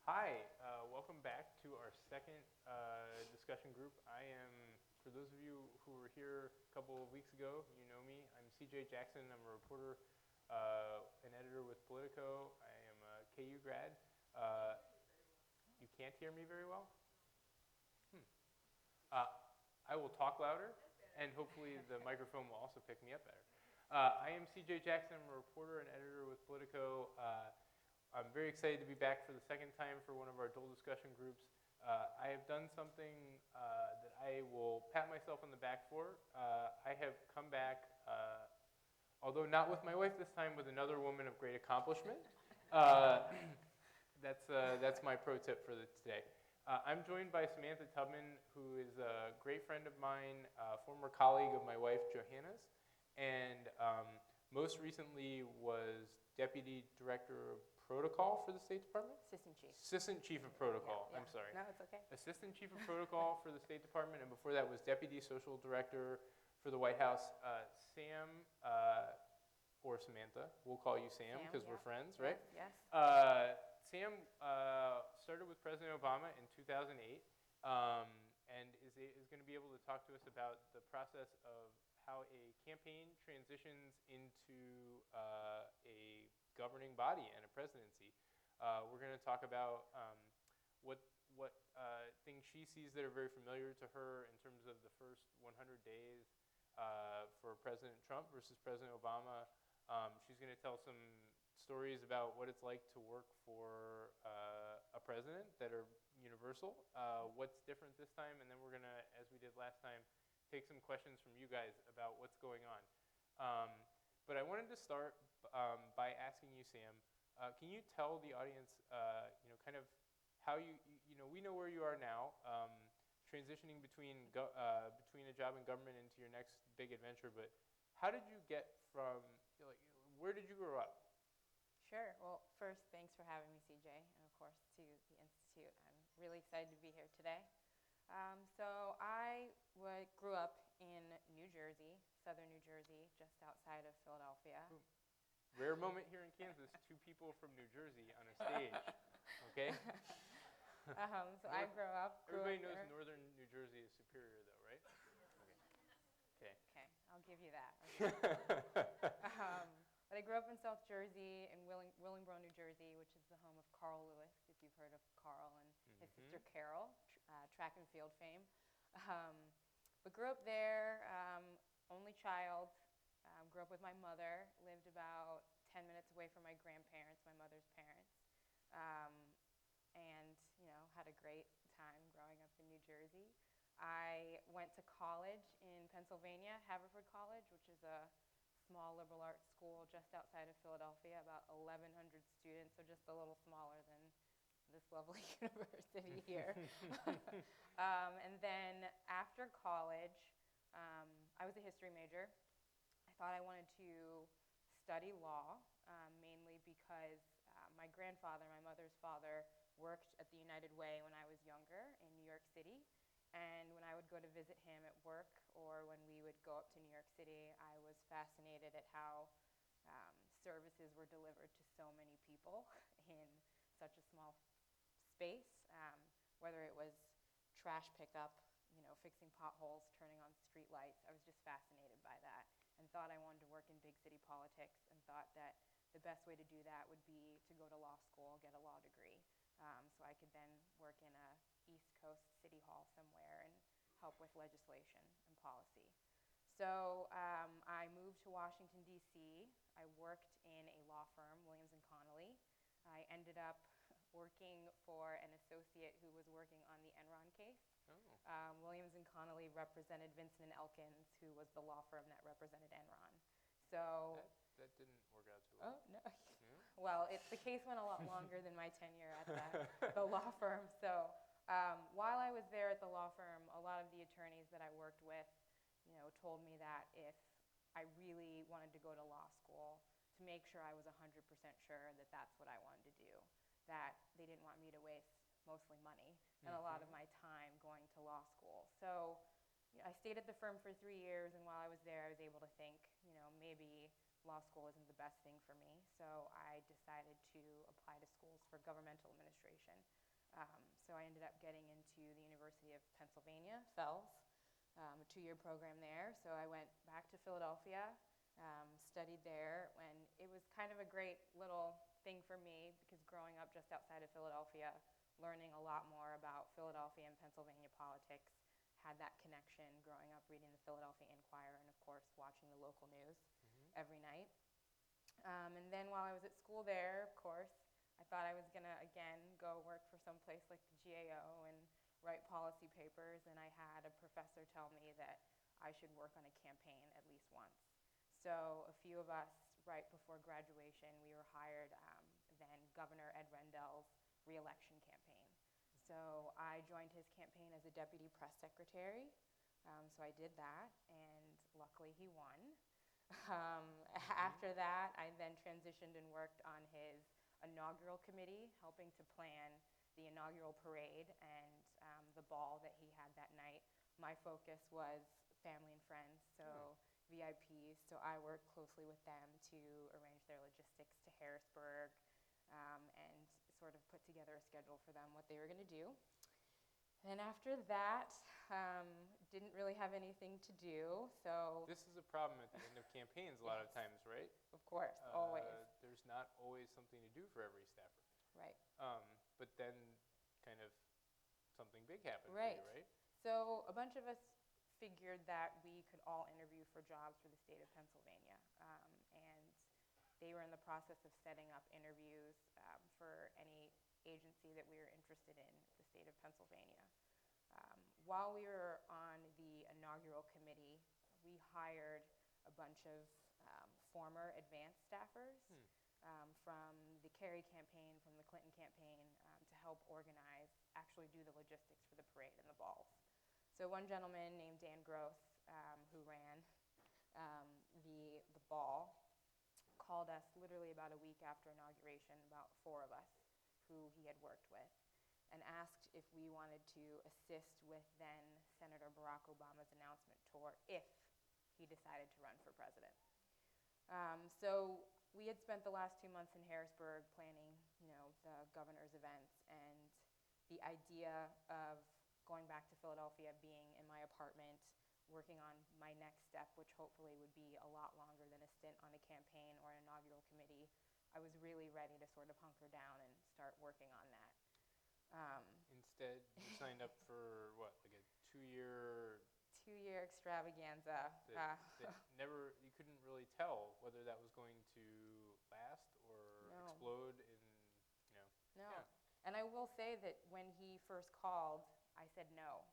Hi, welcome back to our second discussion group. I am, for those of you who were here a couple of weeks ago, you know me. I'm C.J. Jackson. I'm a reporter, an editor with Politico. I am a KU grad. You can't hear me very well? Uh, I will talk louder, and hopefully the microphone will also pick me up better. I am C.J. Jackson. I'm a reporter and editor with Politico. I'm very excited to be back for the second time for one of our Dole discussion groups. I have done something that I will pat myself on the back for. I have come back, although not with my wife this time, with another woman of great accomplishment. That's my pro tip for today. I'm joined by Samantha Tubman, who is a great friend of mine, former colleague of my wife, Johanna's, and most recently was Deputy Director of Protocol for the State Department? Assistant Chief. Assistant Chief of Protocol, Yeah. I'm sorry. No, it's okay. Assistant Chief of Protocol for the State Department, and before that was Deputy Social Director for the White House. Sam, or Samantha, we'll call you Sam because we're friends, right? Yes. Sam started with President Obama in 2008 and is going to be able to talk to us about the process of how a campaign transitions into a governing body and a presidency. We're going to talk about what things she sees that are very familiar to her in terms of the first 100 days for President Trump versus President Obama. She's going to tell some stories about what it's like to work for a president that are universal, what's different this time, and then we're going to, as we did last time, take some questions from you guys about what's going on. But I wanted to start by asking you, Sam, can you tell the audience, kind of how we know where you are now, transitioning between a job in government into your next big adventure, but how did you get from, where did you grow up? Sure. Well, first, thanks for having me, CJ, and of course to the Institute. I'm really excited to be here today. So I grew up in New Jersey, southern New Jersey, just outside of Philadelphia. Ooh. Rare moment here in Kansas, two people from New Jersey on a stage, okay? I Everybody knows northern New Jersey is superior though, right? Okay. Okay, I'll give you that. But I grew up in South Jersey, in Willingboro, New Jersey, which is the home of Carl Lewis, if you've heard of Carl, and his sister Carol, track and field fame. But grew up there, only child, grew up with my mother, lived about 10 minutes away from my grandparents, my mother's parents, and had a great time growing up in New Jersey. I went to college in Pennsylvania, Haverford College, which is a small liberal arts school just outside of Philadelphia, about 1,100 students, so just a little smaller than this lovely university here. And then after college, I was a history major. I thought I wanted to study law, mainly because my grandfather, my mother's father, worked at the United Way when I was younger in New York City. And when I would go to visit him at work or when we would go up to New York City, I was fascinated at how services were delivered to so many people in such a small space, whether it was trash pickup, fixing potholes, turning on street lights. I was just fascinated by that and thought I wanted to work in big city politics and thought that the best way to do that would be to go to law school, get a law degree, so I could then work in a East Coast City Hall somewhere and help with legislation and policy. So I moved to Washington, D.C. I worked in a law firm, Williams & Connolly. I ended up working for an associate who was working on the Enron case. Oh. Williams & Connolly represented Vincent & Elkins, who was the law firm that represented Enron. So that didn't work out too well. Oh, no. Yeah. Well, the case went a lot longer than my tenure at the law firm. So while I was there at the law firm, a lot of the attorneys that I worked with, told me that if I really wanted to go to law school, to make sure I was 100% sure that that's what I wanted to do, that they didn't want me to waste mostly money and a lot of my time going to law school. So I stayed at the firm for 3 years, and while I was there, I was able to think, maybe law school isn't the best thing for me. So I decided to apply to schools for governmental administration. So I ended up getting into the University of Pennsylvania, Fells, a 2-year program there. So I went back to Philadelphia, studied there, and it was kind of a great little thing for me because growing up just outside of Philadelphia, learning a lot more about Philadelphia and Pennsylvania politics, had that connection growing up reading the Philadelphia Inquirer and, of course, watching the local news every night. And then while I was at school there, of course, I thought I was going to, again, go work for some place like the GAO and write policy papers, and I had a professor tell me that I should work on a campaign at least once. So a few of us, right before graduation, we were hired then Governor Ed Rendell's re-election campaign. So I joined his campaign as a deputy press secretary. So I did that, and luckily he won. After that, I then transitioned and worked on his inaugural committee, helping to plan the inaugural parade and the ball that he had that night. My focus was family and friends, so VIPs. So I worked closely with them to arrange their logistics to Harrisburg and sort of put together a schedule for them, what they were going to do. And after that, didn't really have anything to do, so... This is a problem at the end of campaigns a lot of times, right? Of course, always. There's not always something to do for every staffer. Right. But then kind of something big happened Right. for you, right? So a bunch of us figured that we could all interview for jobs for the state of Pennsylvania. And they were in the process of setting up interviews for any agency that we were interested in the state of Pennsylvania. While we were on the inaugural committee, we hired a bunch of former advanced staffers from the Kerry campaign, from the Clinton campaign, to help organize, actually do the logistics for the parade and the balls. So one gentleman named Dan Gross, who ran the ball, called us literally about a week after inauguration, about 4 of us who he had worked with, and asked if we wanted to assist with then Senator Barack Obama's announcement tour if he decided to run for president. So we had spent the last 2 months in Harrisburg planning, the governor's events, and the idea of going back to Philadelphia, being in my apartment, working on my next step, which hopefully would be a lot longer than a stint on a campaign or an inaugural committee, I was really ready to sort of hunker down and start working on that. Instead, you signed up for what, like a 2-year... 2-year extravaganza. That never, you couldn't really tell whether that was going to last or explode in, No. Yeah. And I will say that when he first called, I said no.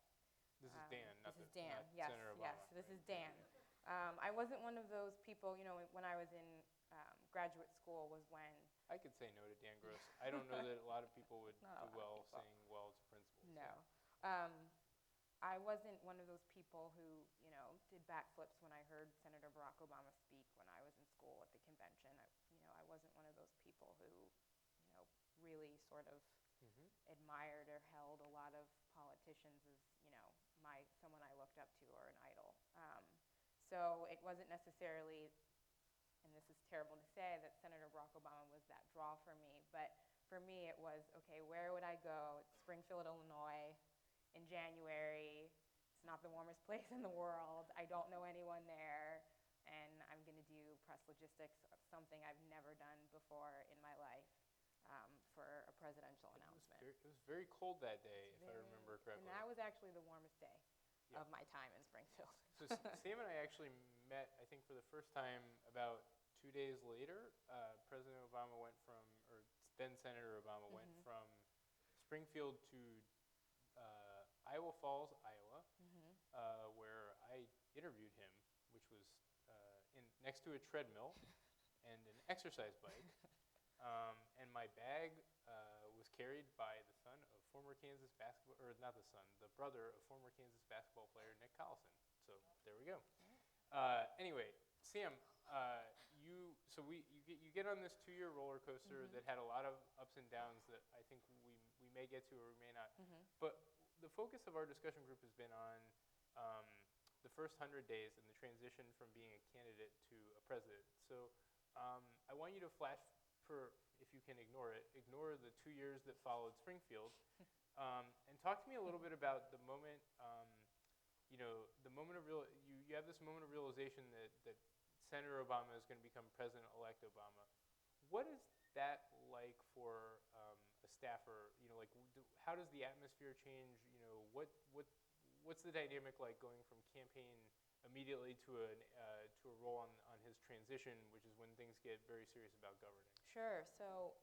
This is Dan, not This is Dan, not yes, Senator Obama. yes, this is Dan. I wasn't one of those people, when I was in graduate school was when... I could say no to Dan Gross. I don't know that a lot of people would Not a do lot of well people. saying well to principals. No. I wasn't one of those people who, did backflips when I heard Senator Barack Obama speak when I was in school at the convention. I wasn't one of those people who, really sort of admired or held a lot of politicians as, someone I looked up to or an idol. So it wasn't necessarily, and this is terrible to say, that Senator Barack Obama was that draw for me, but for me it was, okay, where would I go? It's Springfield, Illinois, in January. It's not the warmest place in the world. I don't know anyone there, and I'm going to do press logistics, something I've never done before in my life, for a presidential announcement. It was very cold that day, if I remember correctly. And that was actually the warmest day of my time in Springfield. So Sam and I actually met, I think, for the first time about 2 days later. President Obama went from, or then Senator Obama went from Springfield to Iowa Falls, Iowa, where I interviewed him, which was next to a treadmill and an exercise bike. And my bag was carried by the son of former Kansas basketball, or not the son, the brother of former Kansas basketball player Nick Collison. So there we go. Anyway, Sam, you get on this 2-year roller coaster that had a lot of ups and downs that I think we may get to or we may not. But the focus of our discussion group has been on the first 100 days and the transition from being a candidate to a president. So I want you to flash, for if if you can ignore it, ignore the 2 years that followed Springfield, and talk to me a little bit about the moment, the moment of you have this moment of realization that Senator Obama is going to become President-elect Obama. What is that like for a staffer? How does the atmosphere change? What's the dynamic like going from campaign immediately to a role on his transition, which is when things get very serious about governing? Sure. So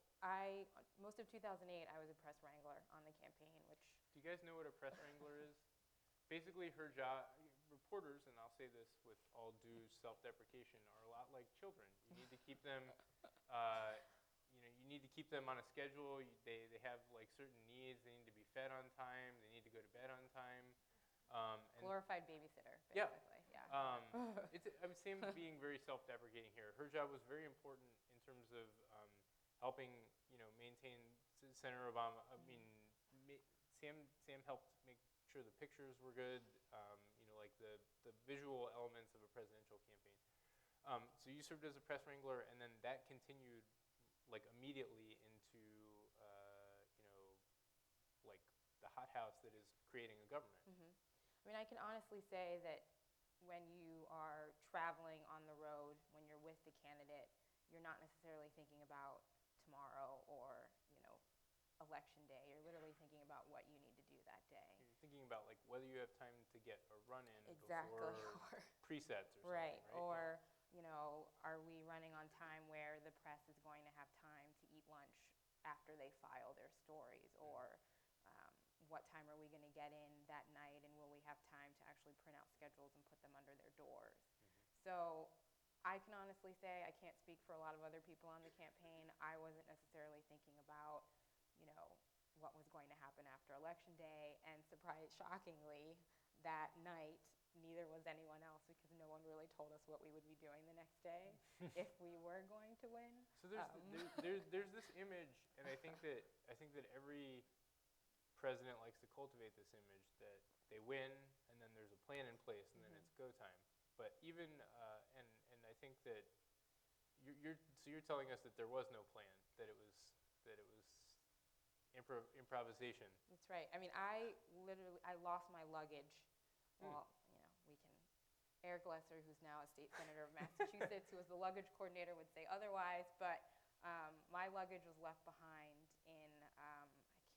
most of 2008, I was a press wrangler on the campaign, which... Do you guys know what a press wrangler is? Basically, her job, reporters, and I'll say this with all due self-deprecation, are a lot like children. You need to keep them, you need to keep them on a schedule. They have like certain needs. They need to be fed on time. They need to go to bed on time. Glorified babysitter, Yeah. basically. Yeah. I'm Sam being very self-deprecating here. Her job was very important in terms of helping, maintain Senator Obama. I mean, Sam helped make sure the pictures were good. Like the visual elements of a presidential campaign. So you served as a press wrangler, and then that continued like immediately into like the hothouse that is creating a government. Mm-hmm. I mean, I can honestly say that when you are traveling on the road, when you're with the candidate, you're not necessarily thinking about tomorrow or, election day. You're literally thinking about what you need to do that day. You're thinking about like whether you have time to get a run-in Exactly. before presets or something, right? Or, yeah. Are we running on time where the press is going to have time to eat lunch after they file their stories? Or what time are we going to get in that night, and will we have time to actually print out schedules and put them under their doors? Mm-hmm. So I can honestly say, I can't speak for a lot of other people on the campaign, I wasn't necessarily thinking about, what was going to happen after Election Day, and shockingly, that night, neither was anyone else, because no one really told us what we would be doing the next day if we were going to win. So there's this image, and I think that every president likes to cultivate this image that they win, and then there's a plan in place, and then it's go time. But even and I think that you're telling us that there was no plan, that it was improvisation. That's right. I mean, I lost my luggage. Well, Eric Lesser, who's now a state senator of Massachusetts, who was the luggage coordinator, would say otherwise. But my luggage was left behind in, I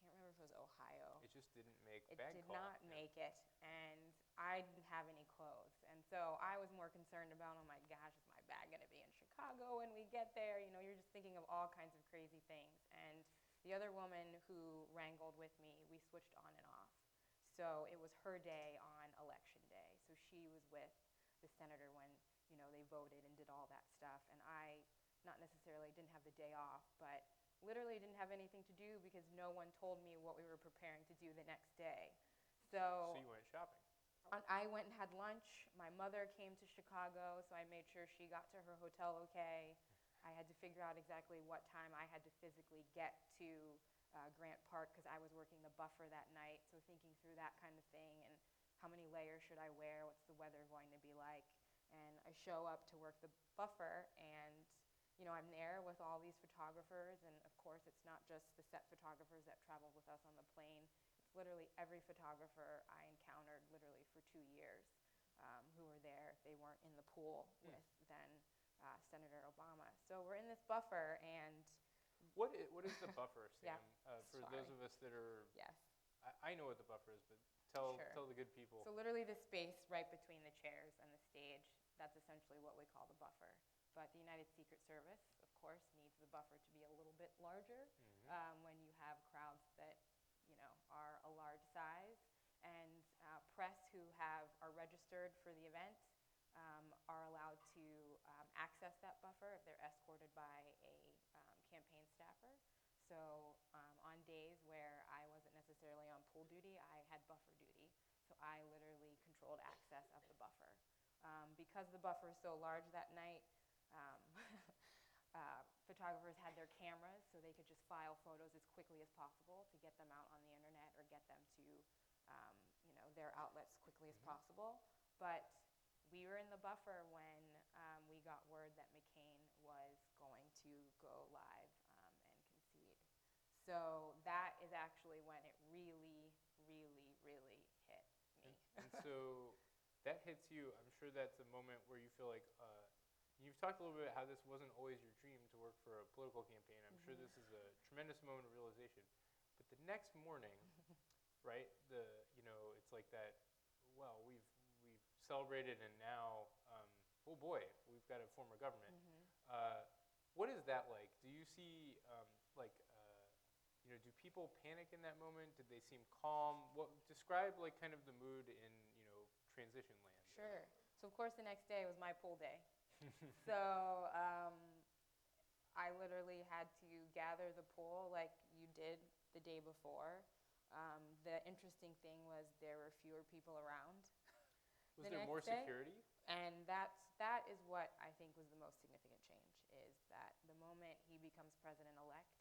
can't remember if it was Ohio. It just didn't make it bag did call. not make it, and I didn't have any clothes. And so I was more concerned about, oh my gosh, is my bag going to be in Chicago when we get there? You're just thinking of all kinds of crazy things. And the other woman who wrangled with me, we switched on and off. So it was her day on Election Day. So she was with the senator when, they voted and did all that stuff. And I not necessarily didn't have the day off, but literally didn't have anything to do because no one told me what we were preparing to do the next day. So you went shopping. I went and had lunch. My mother came to Chicago, so I made sure she got to her hotel okay. I had to figure out exactly what time I had to physically get to Grant Park because I was working the buffer that night, so thinking through that kind of thing and how many layers should I wear, what's the weather going to be like. And I show up to work the buffer, and I'm there with all these photographers, and of course it's not just the set photographers that traveled with us on the plane. It's literally every photographer I encountered literally for 2 years who were there. They weren't in the pool with then Senator Obama. So we're in this buffer, and what is the buffer, Sam? Yeah. For those of us that are, yes, I know what the buffer is, but tell the good people. So literally the space right between the chairs and the stage, that's essentially what we call the buffer. But the United Secret Service, of course, needs the buffer to be a little bit larger when you have crowds that are a large size. And press who are registered for the event are allowed to access that buffer if they're escorted by a campaign staffer. So on days where I wasn't necessarily on pool duty, I had buffer duty. So I literally controlled access of the buffer. Because the buffer is so large that night, photographers had their cameras so they could just file photos as quickly as possible to get them out on the internet or get them to their outlets as quickly as possible. But we were in the buffer when we got word that McCain was going to go live and So that is actually when it really, really, really hit me. And so that hits you. I'm sure that's a moment where you feel like you've talked a little bit how this wasn't always your dream to work for a political campaign. I'm sure this is a tremendous moment of realization. But the next morning, right? It's like that. Well, we've celebrated, and now, oh boy, we've got a form of government. What is that like? Do you see do people panic in that moment? Did they seem calm? Describe like kind of the mood in transition land? Sure. So of course the next day was my pool day. So I literally had to gather the pool like you did the day before. The interesting thing was there were fewer people around. Was there more security? And that is what I think was the most significant change, is that the moment he becomes president-elect,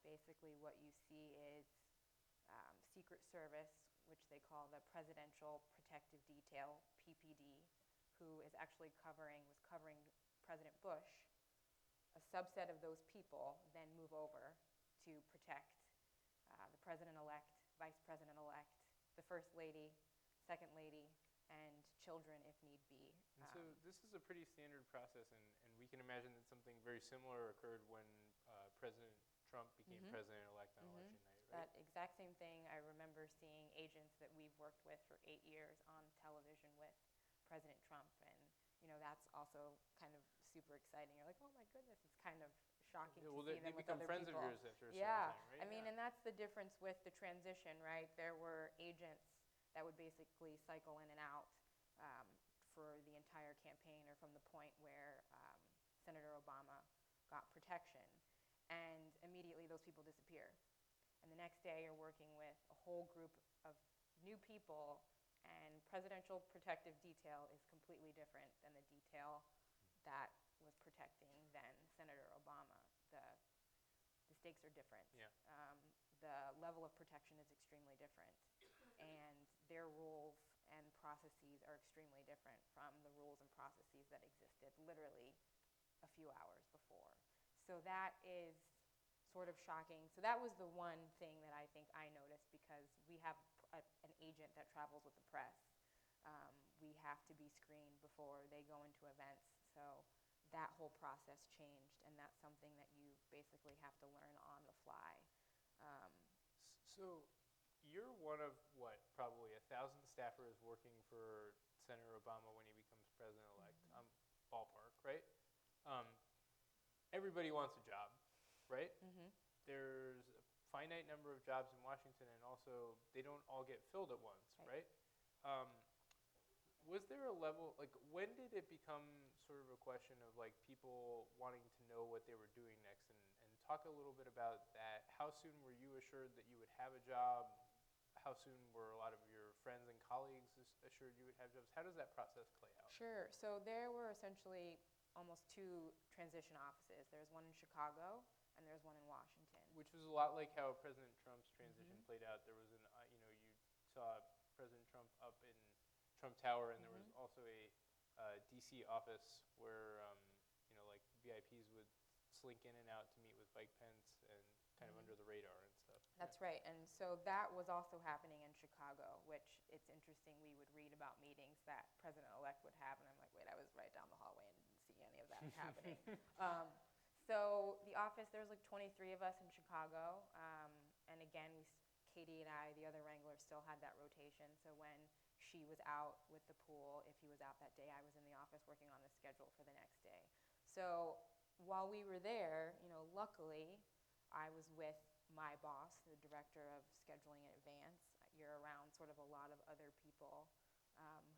basically what you see is Secret Service, which they call the Presidential Protective Detail, PPD, who is actually was covering President Bush. A subset of those people then move over to protect the president-elect, vice president-elect, the first lady, second lady, and children if need be. And so this is a pretty standard process, and we can imagine that something very similar occurred when President Trump became president-elect on election night, right? That exact same thing. I remember seeing agents that we've worked with for 8 years on television with President Trump, and that's also kind of super exciting. You're like, oh my goodness, it's kind of shocking to see them with other people. They become friends of yours after a certain time, right? I mean, and that's the difference with the transition, right? There were agents that would basically cycle in and out for the entire campaign, or from the point where Senator Obama got protection. And immediately those people disappear. And the next day you're working with a whole group of new people, and Presidential Protective Detail is completely different than the detail that was protecting then Senator Obama. The stakes are different. Yeah. The level of protection is extremely different. And their rules and processes are extremely different from the rules and processes that existed literally a few hours before. So that is sort of shocking. So that was the one thing that I think I noticed, because we have an agent that travels with the press. We have to be screened before they go into events. So that whole process changed, and that's something that you basically have to learn on the fly. So you're one of, probably 1,000 staffers working for Senator Obama when he becomes president-elect. Ballpark, right? Everybody wants a job, right? There's a finite number of jobs in Washington, and also they don't all get filled at once, right? Was there a level, when did it become sort of a question of people wanting to know what they were doing next, and talk a little bit about that? How soon were you assured that you would have a job? How soon were a lot of your friends and colleagues assured you would have jobs? How does that process play out? Sure. So there were essentially almost 2 transition offices. There's one in Chicago, and there's one in Washington. Which was a lot like how President Trump's transition played out. There was you saw President Trump up in Trump Tower, and there was also a D.C. office where VIPs would slink in and out to meet with Mike Pence, and kind of under the radar and stuff. That's right. And so that was also happening in Chicago, which it's interesting. We would read about meetings that President-elect would have, and I'm like, wait, I was right down the hallway and didn't see any of that happening. So the office, there's 23 of us in Chicago, and again, Katie and I, the other wrangler, still had that rotation. So when she was out with the pool, if he was out that day, I was in the office working on the schedule for the next day. So while we were there, luckily, I was with my boss, the director of scheduling in advance. You're around sort of a lot of other people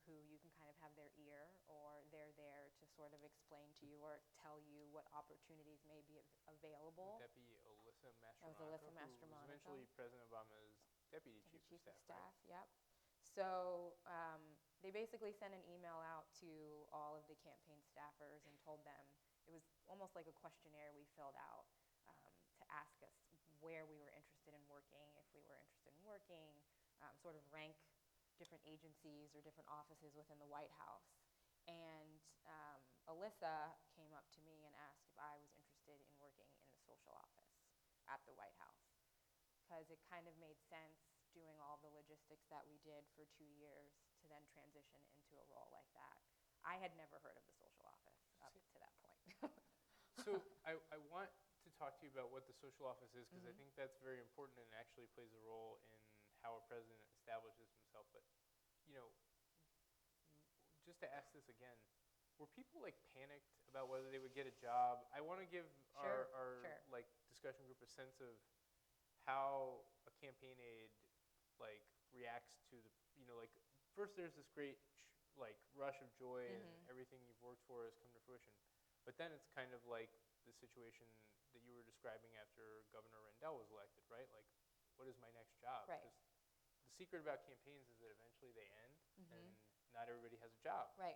who you can kind of have their ear, or they're there to sort of explain to you or tell you what opportunities may be available. Would that be Alyssa Mastromonaco? That was Alyssa Mastromonaco. Who was eventually President Obama's deputy chief of staff, right? Yep. So they basically sent an email out to all of the campaign staffers and told them, it was almost like a questionnaire we filled out to ask us where we were interested in working, if we were interested in working, sort of rank different agencies or different offices within the White House. And Alyssa came up to me and asked if I was interested in working in the social office. at the White House, because it kind of made sense doing all the logistics that we did for 2 years to then transition into a role like that. I had never heard of the social office up to that point. So I want to talk to you about what the social office is, because I think that's very important and actually plays a role in how a president establishes himself. But, you know, just to ask this again, were people like panicked about whether they would get a job? I want to give our like discussion group a sense of how a campaign aide like reacts to the, you know, like first there's this great like rush of joy and everything you've worked for has come to fruition. But then it's kind of like the situation that you were describing after Governor Rendell was elected, right? Like, what is my next job? Right. Because the secret about campaigns is that eventually they end, and not everybody has a job. Right.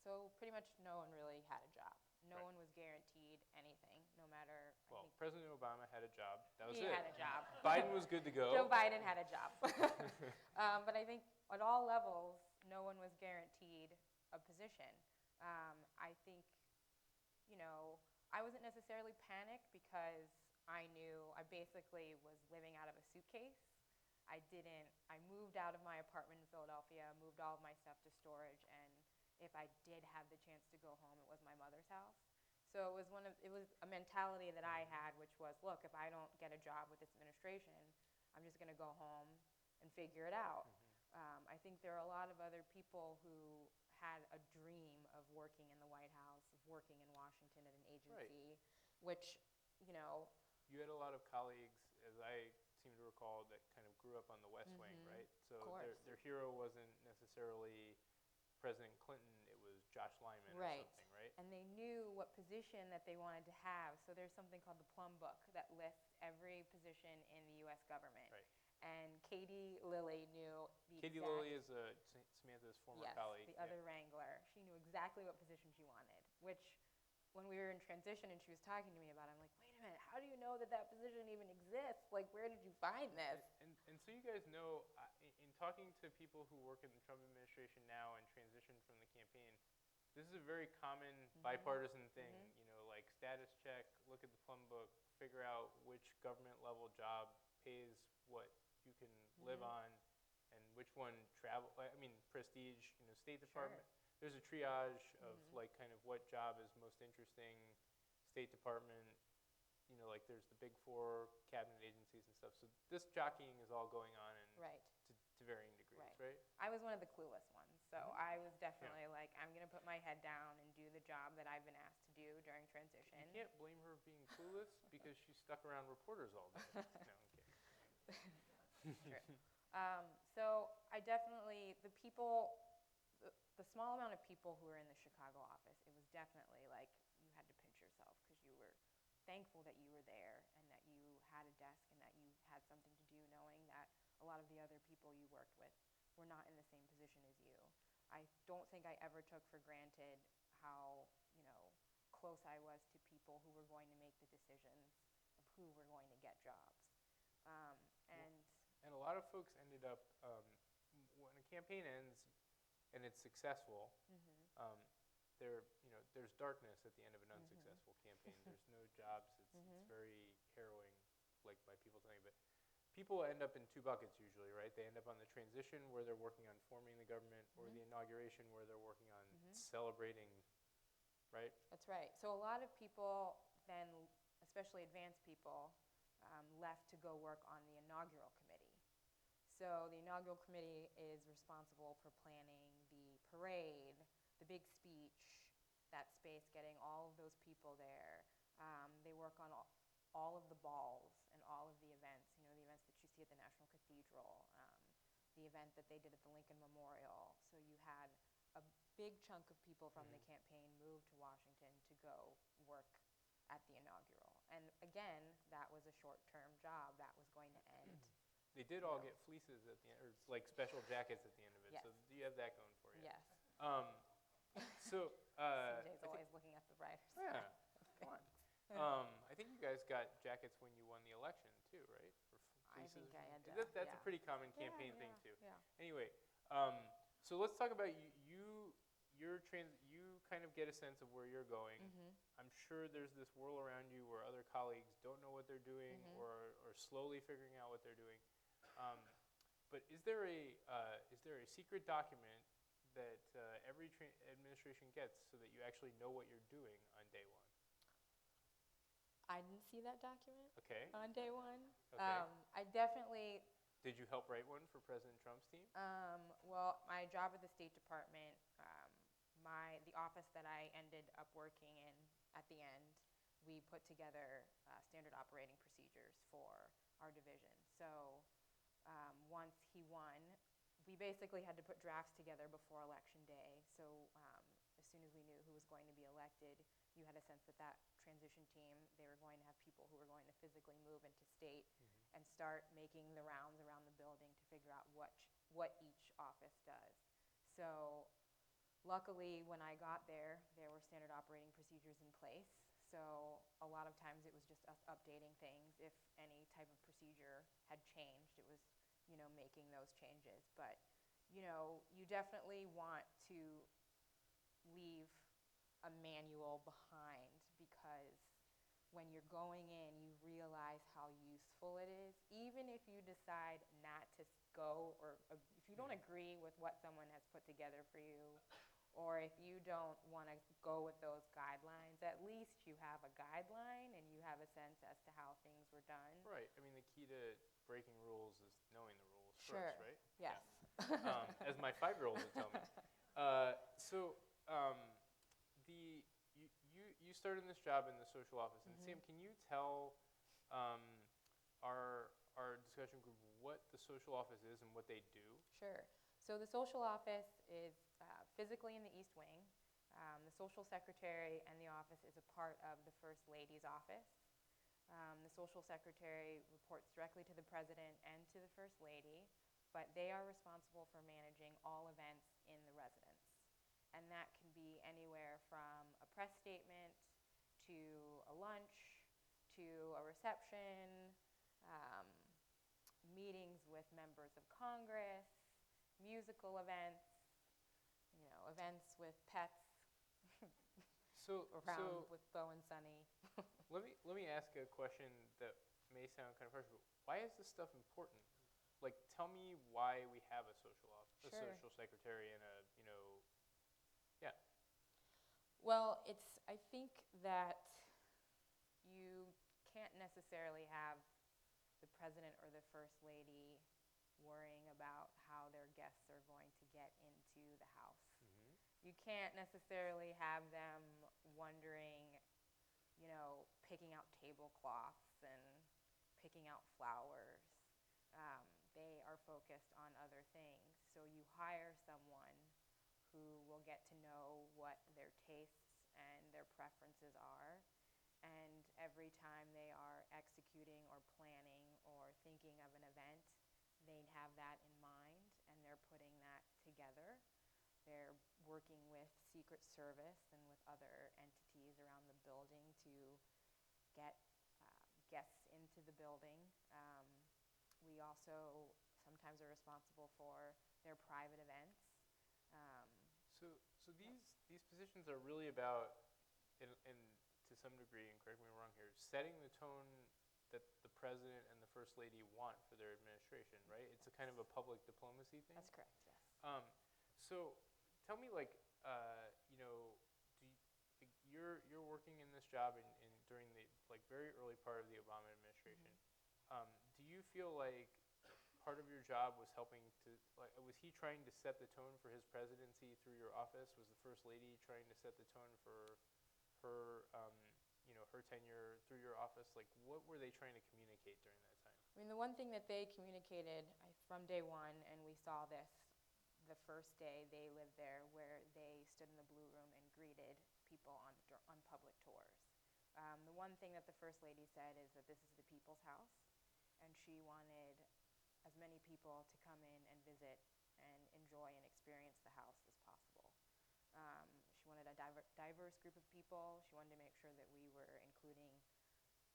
So pretty much no one really had a job. No Right. one was guaranteed anything, no matter. Well, President Obama had a job. That was he it. had a job. Biden was good to go. Joe Biden had a job. But I think at all levels, no one was guaranteed a position. I think, you know, I wasn't necessarily panicked because I knew I basically was living out of a suitcase. I moved out of my apartment in Philadelphia, moved all of my stuff to storage, and if I did have the chance to go home, it was my mother's house. So it was a mentality that I had, which was, look, if I don't get a job with this administration, I'm just going to go home and figure it out. I think there are a lot of other people who had a dream of working in the White House, of working in Washington at an agency, which, you know. You had a lot of colleagues, as I seem to recall, that kind of grew up on the West Wing, right? So their hero wasn't necessarily President Clinton, it was Josh Lyman or something, right? And they knew what position that they wanted to have. So there's something called the Plum Book that lists every position in the U.S. government. Right. And Katie Lilly knew the Katie exact... Lilly is Samantha's former colleague. Yes, the other wrangler. She knew exactly what position she wanted, which when we were in transition and she was talking to me about it, I'm like, wait a minute, how do you know that that position even exists? Like, where did you find this? And so you guys know, in talking to people who work in the Trump administration now and transition from the campaign, this is a very common bipartisan thing, you know, like status check, look at the Plum Book, figure out which government level job pays what you can live on, and which one prestige, you know, State Department. There's a triage of like kind of what job is most interesting, State Department, you know, like there's the big four cabinet agencies and stuff. So this jockeying is all going on and to varying degrees, right? I was one of the clueless ones. So I was definitely like, I'm going to put my head down and do the job that I've been asked to do during transition. You can't blame her for being clueless because she stuck around reporters all day. No, I'm kidding. True. So I definitely, the small amount of people who were in the Chicago office, it was definitely like you had to pinch yourself because you were thankful that you were there and that you had a desk and that you had something to do, knowing that a lot of the other people you worked with were not in the same position as you. I don't think I ever took for granted how, you know, close I was to people who were going to make the decisions of who were going to get jobs. And a lot of folks ended up, when a campaign ends and it's successful, there's darkness at the end of an unsuccessful campaign. There's no jobs. It's very harrowing, like by people telling you. But people end up in two buckets usually, right? They end up on the transition where they're working on forming the government, or the inauguration where they're working on celebrating, right? That's right. So a lot of people then, especially advanced people, left to go work on the inaugural committee. So the inaugural committee is responsible for planning the parade, the big speech, that space, getting all of those people there. They work on all of the balls and all of the events, you know, the events that you see at the National Cathedral, the event that they did at the Lincoln Memorial. So you had a big chunk of people from the campaign move to Washington to go work at the inaugural. And again, that was a short-term job that was going to end. They did all get fleeces at the end, or like special jackets at the end of it. Yes. So do you have that going for you? Yes. So CJ's always looking at the writers. Yeah, come on. I think you guys got jackets when you won the election too, right? Or fleeces. I think I had to. That's a pretty common campaign thing too. Yeah. Anyway, so let's talk about you kind of get a sense of where you're going. Mm-hmm. I'm sure there's this world around you where other colleagues don't know what they're doing Mm-hmm. or slowly figuring out what they're doing. Um, but is there a secret document that every administration gets so that you actually know what you're doing on day one? I didn't see that document Okay. on day one. Okay. I definitely, Did you help write one for President Trump's team? well, my job at the State Department, the office that I ended up working in at the end, we put together standard operating procedures for our division. So once he won, we basically had to put drafts together before Election Day. So as soon as we knew who was going to be elected, you had a sense that that transition team, they were going to have people who were going to physically move into state Mm-hmm. and start making the rounds around the building to figure out what each office does. So luckily, when I got there, there were standard operating procedures in place. So a lot of times it was just us updating things. If any type of procedure had changed, it was, making those changes. But, you definitely want to leave a manual behind, because when you're going in, you realize how useful it is. Even if you decide not to go, or if you don't agree with what someone has put together for you, or if you don't want to go with those guidelines, at least you have a guideline and you have a sense as to how things were done. Right. I mean, the key to breaking rules is knowing the rules Sure. first, right? Yes. Yeah. As my 5-year-old would tell me. So you started in this job in the social office, and Mm-hmm. Sam, can you tell our discussion group what the social office is and what they do? Sure. So the social office is physically in the East Wing. The social secretary and the office is a part of the First Lady's office. The social secretary reports directly to the president and to the First Lady, but they are responsible for managing all events in the residence. And that can be anywhere from a press statement to a lunch to a reception, um, meetings with members of Congress, musical events, events with pets around with Bo and Sunny. let me ask a question that may sound kind of harsh, but why is this stuff important? Like, tell me why we have a social office, Sure. a social secretary, and yeah. Well, I think that you can't necessarily have the president or the first lady worrying about how their guests are going to get into the house. Mm-hmm. You can't necessarily have them wondering, picking out tablecloths and picking out flowers. They are focused on other things. So you hire someone who will get to know what their tastes and their preferences are. And every time they are executing or planning or thinking of an event, they have that in mind, and they're putting that together. They're working with Secret Service and with other entities around the building to get guests into the building. We also sometimes are responsible for their private events. So these positions are really about, and to some degree, and correct me if I'm wrong here, setting the tone that the president and the first lady want for their administration, right? It's a kind of a public diplomacy thing. That's correct, yes. So tell me, like, you're working in this job during the very early part of the Obama administration. Mm-hmm. Do you feel like part of your job was helping to, was he trying to set the tone for his presidency through your office? Was the first lady trying to set the tone for her, her tenure through your office? Like, what were they trying to communicate during that time? I mean, the one thing that they communicated from day one, and we saw this the first day they lived there, where they stood in the Blue Room and greeted people on public tours. The one thing that the First Lady said is that this is the people's house, and she wanted as many people to come in and visit and enjoy and experience the house as possible. She wanted a diverse group of people. She wanted to make sure that we were including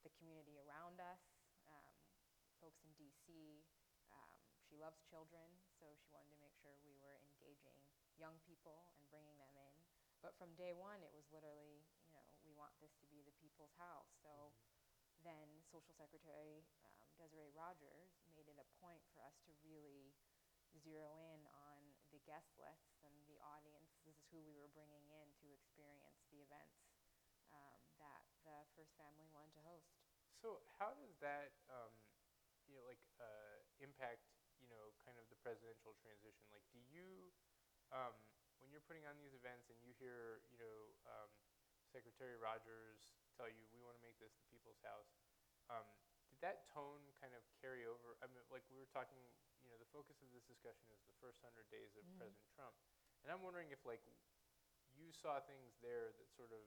the community around us, folks in D.C. She loves children, so she wanted to make sure we were engaging young people and bringing them in. But from day one, it was literally, we want this to be the people's house. So then Social Secretary Desiree Rogers made it a point for us to really zero in on the guest lists and the audience. This is who we were bringing in to experience the events that the first family wanted to host. So how does that, impact, kind of the presidential transition? Like, do you, when you're putting on these events and you hear, Secretary Rogers tell you, we want to make this the people's house, did that tone kind of carry over? I mean, like we were talking, the focus of this discussion is the first 100 days of President Trump. And I'm wondering if, like, you saw things there that sort of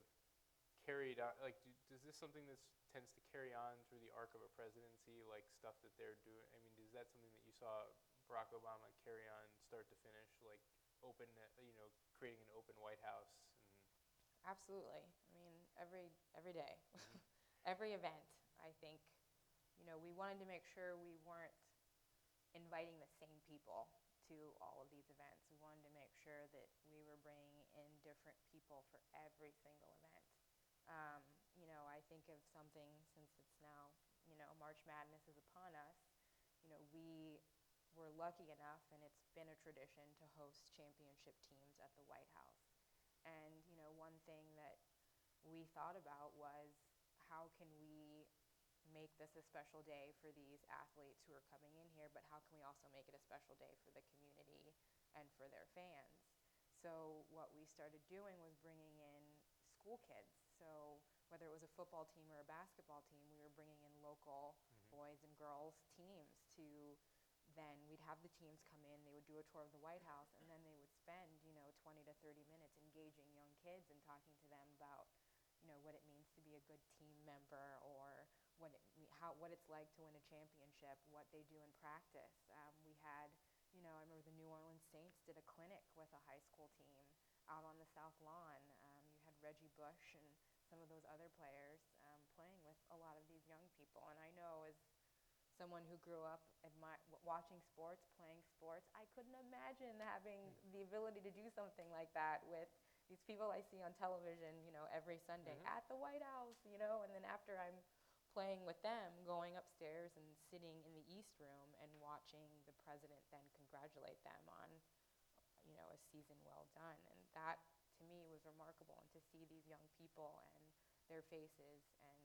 carried on, like, does this something that tends to carry on through the arc of a presidency, like stuff that they're doing? I mean, is that something that you saw Barack Obama carry on start to finish, like open, creating an open White House? Absolutely. I mean, every day, every event, I think, we wanted to make sure we weren't inviting the same people to all of these events. We wanted to make sure that we were bringing in different people for every single event. I think of something, since it's now, March Madness is upon us, we were lucky enough, and it's been a tradition, to host championship teams at the White House. And, one thing that we thought about was, how can we make this a special day for these athletes who are coming in here, but how can we also make it a special day for the community and for their fans? So what we started doing was bringing in school kids. So whether it was a football team or a basketball team, we were bringing in local boys and girls teams to then we'd have the teams come in, they would do a tour of the White House, and then they would spend, 20 to 30 minutes engaging young kids and talking to them about, what it means to be a good team member, or what it's like to win a championship, what they do in practice. We had, I remember the New Orleans Saints did a clinic with a high school team out on the South Lawn. You had Reggie Bush and some of those other players playing with a lot of these young people. And I know, as someone who grew up watching sports, playing sports, I couldn't imagine having the ability to do something like that with these people I see on television, every Sunday at the White House, and then after I'm playing with them, going upstairs and sitting in the East Room and watching the president then congratulate them on, a season well done. And that, to me, was remarkable. And to see these young people and their faces, and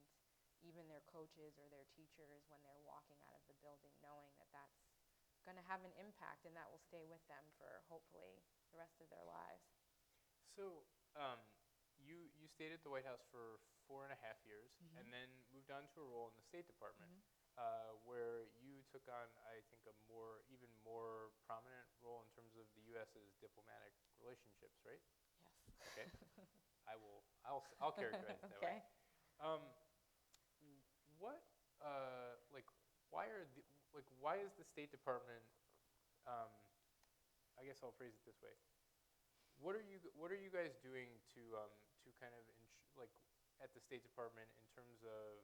even their coaches or their teachers when they're walking out of the building, knowing that that's going to have an impact and that will stay with them for hopefully the rest of their lives. So you stayed at the White House for 4.5 years, and then moved on to a role in the State Department, where you took on, I think, even more prominent role in terms of the U.S.'s diplomatic relationships, right? Yes. Okay. I'll characterize it that way. Why is the State Department? I guess I'll phrase it this way. What are you guys doing to kind of at the State Department in terms of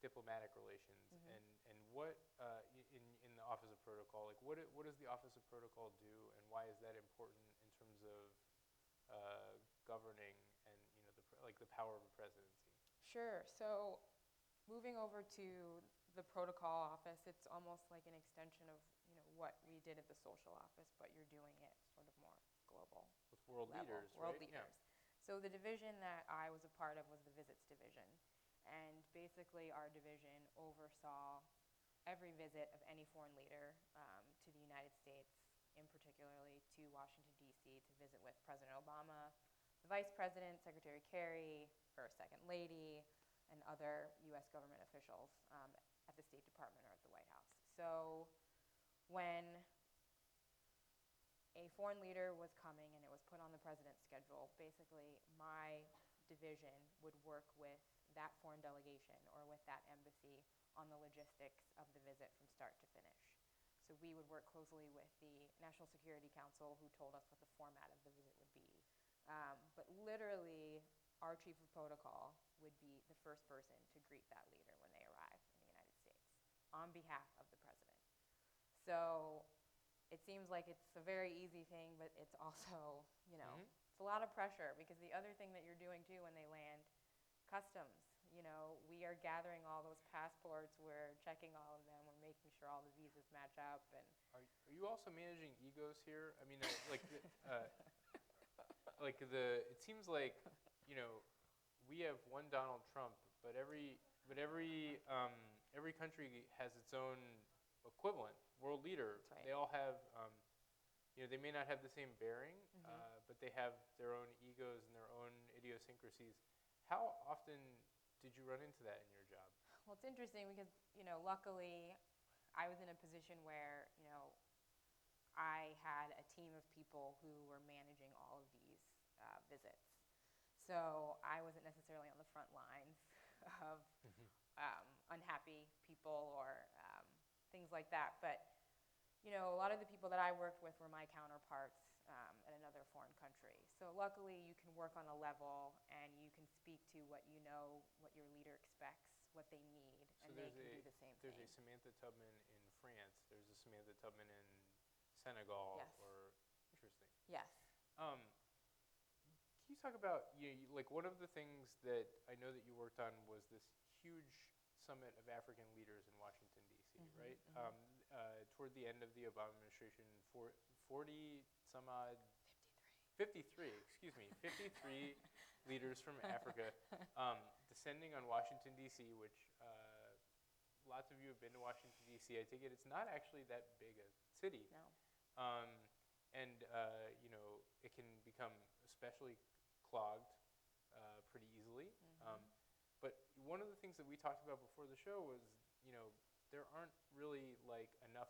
diplomatic relations, and what in the Office of Protocol, like what does the Office of Protocol do, and why is that important in terms of governing and the power of a presidency? Sure. So moving over to the protocol office, it's almost like an extension of what we did at the social office, but you're doing it sort of more global. With world level, leaders, world right? leaders. Yeah. So the division that I was a part of was the visits division, and basically our division oversaw every visit of any foreign leader to the United States, in particularly to Washington, D.C., to visit with President Obama, the Vice President, Secretary Kerry, First Second Lady, and other U.S. government officials at the State Department or at the White House. So when a foreign leader was coming and it was put on the president's schedule, basically my division would work with that foreign delegation or with that embassy on the logistics of the visit from start to finish. So we would work closely with the National Security Council, who told us what the format of the visit would be. But literally, our chief of protocol would be the first person to greet that leader when they arrive in the United States on behalf of the president. So it seems like it's a very easy thing, but it's also, it's a a lot of pressure because the other thing that you're doing too when they land, customs. We are gathering all those passports, we're checking all of them, we're making sure all the visas match up. And Are you also managing egos here? I mean, it seems like, we have one Donald Trump, but every country has its own equivalent, world leader. That's right. They all have, they may not have the same bearing, but they have their own egos and their own idiosyncrasies. How often did you run into that in your job? Well, it's interesting because, luckily I was in a position where, I had a team of people who were managing all of these visits. So I wasn't necessarily on the front lines of unhappy people or things like that. But, a lot of the people that I worked with were my counterparts at another foreign country. So luckily you can work on a level and you can speak to what you know, what your leader expects, what they need, and they can do the same thing. There's a Samantha Tubman in France. There's a Samantha Tubman in Senegal. Yes. Interesting. Yes. Can you talk about, one of the things that I know that you worked on was this huge summit of African leaders in Washington, D.C., right? Toward the end of the Obama administration, 40 some odd 53 leaders from Africa descending on Washington, D.C., which lots of you have been to Washington, D.C. I take it it's not actually that big a city. No. It can become especially clogged pretty easily. But one of the things that we talked about before the show was, there aren't really enough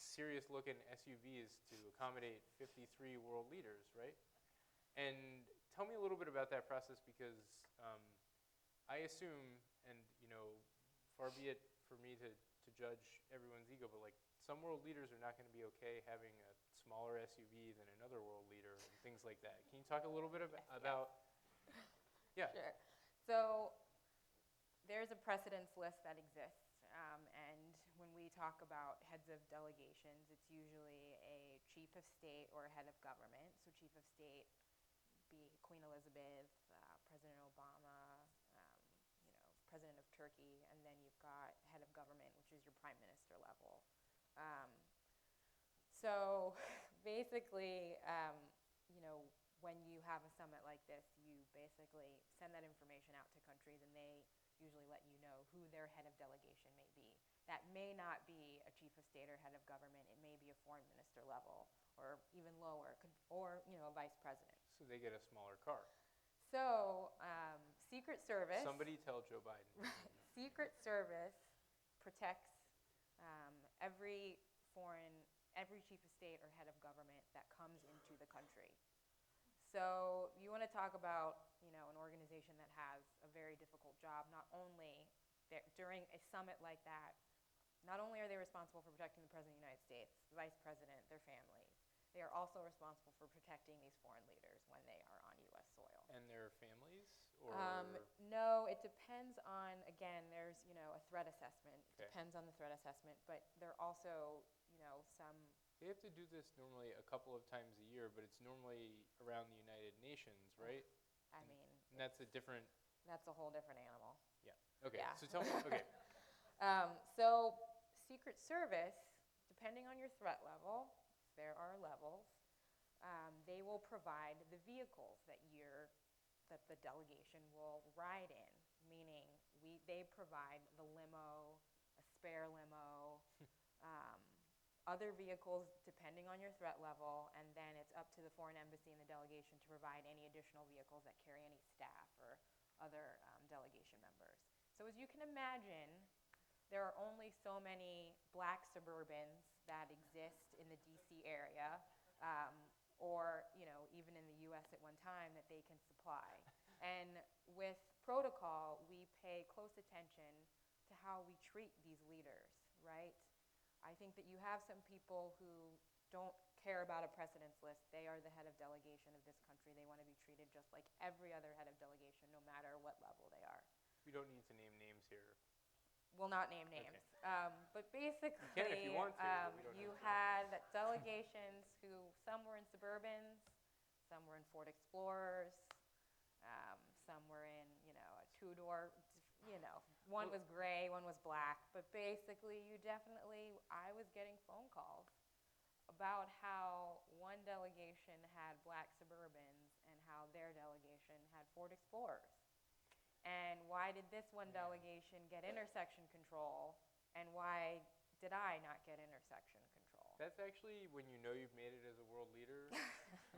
serious-looking SUVs to accommodate 53 world leaders, right? And tell me a little bit about that process because I assume, and far be it for me to judge everyone's ego, but some world leaders are not going to be okay having a smaller SUV than another world leader and things like that. Can you talk a little bit about? Yeah. Sure. So there's a precedence list that exists, and when we talk about heads of delegations, it's usually a chief of state or a head of government. So chief of state be Queen Elizabeth, President Obama, President of Turkey, and then you've got head of government, which is your prime minister level. So basically, when you have a summit like this, you basically send that information out to countries, and they usually let you know who their head of delegation may be. That may not be a chief of state or head of government. It may be a foreign minister level or even lower, or a vice president. So they get a smaller car. So Secret Service. Somebody tell Joe Biden. Secret Service protects every chief of state or head of government that comes into the country. So you want to talk about, an organization that has a very difficult job. Not only during a summit like that, not only are they responsible for protecting the President of the United States, the Vice President, their families, they are also responsible for protecting these foreign leaders when they are on U.S. soil. And their families? Or No, it depends on, again, there's, a threat assessment. Okay. It depends on the threat assessment, but there are also, some... They have to do this normally a couple of times a year, but it's normally around the United Nations, right? I mean... And that's a different... That's a whole different animal. Yeah. Okay, Yeah. so tell me, okay. So Secret Service, depending on your threat level, there are levels, they will provide the vehicles that the delegation will ride in, meaning they provide the limo, a spare limo, other vehicles depending on your threat level, and then it's up to the foreign embassy and the delegation to provide any additional vehicles that carry any staff or other delegation members. So as you can imagine, there are only so many black Suburbans that exist in the DC area, or even in the US at one time, that they can supply. And with protocol, we pay close attention to how we treat these leaders, right? I think that you have some people who don't care about a precedence list. They are the head of delegation of this country. They want to be treated just like every other head of delegation, no matter what level they are. We don't need to name names here. We'll not name names. Okay. But basically, you can if you want to, but we don't you have to. had delegations who, some were in Suburbans, Some were in Ford Explorers. Some were in, a two-door, one was gray, one was black. But basically, I was getting phone calls about how one delegation had black Suburbans and how their delegation had Ford Explorers. And why did this one delegation get intersection control, and why did I not get intersection control? That's actually when you know you've made it as a world leader,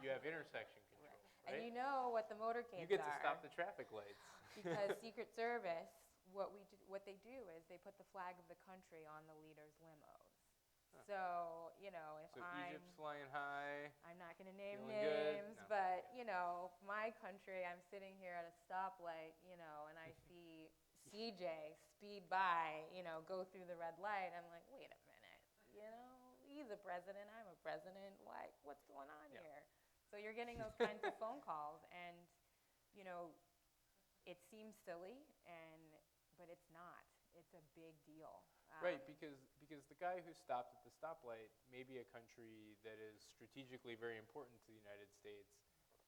you have intersection control, right? And you know what the motorcades are. You get to stop the traffic lights. Because Secret Service, what they do is they put the flag of the country on the leader's limos. Huh. So, if Egypt's flying high. I'm not going to name names, no. But, my country, I'm sitting here at a stoplight, and I see C.J. speed by, go through the red light. I'm like, wait a minute, he's a president, I'm a president. What's going on here? So you're getting those kinds of phone calls, and, it seems silly, but it's not. It's a big deal. Right, because the guy who stopped at the stoplight may be a country that is strategically very important to the United States,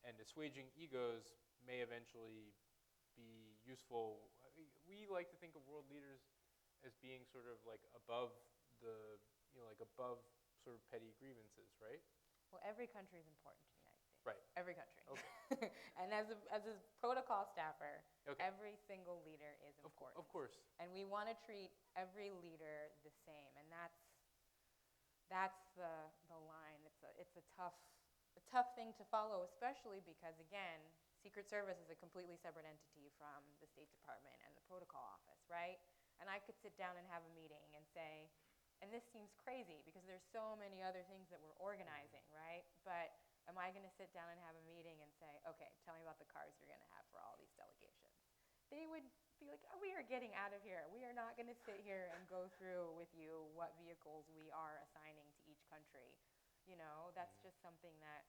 and assuaging egos may eventually be useful. We like to think of world leaders as being sort of like above the, above sort of petty grievances, right? Well, every country is important to the United States. Right. Every country. Okay. And as a protocol staffer, every single leader is important. Of course. And we want to treat every leader the same, and that's the line. It's a tough thing to follow, especially because, again, Secret Service is a completely separate entity from the State Department and the protocol office, right? And I could sit down and have a meeting and say, and this seems crazy because there's so many other things that we're organizing, right? But am I going to sit down and have a meeting and say, okay, tell me about the cars you're going to have for all these delegations? They would be like, oh, we are getting out of here. We are not going to sit here and go through with you what vehicles we are assigning to each country. That's just something that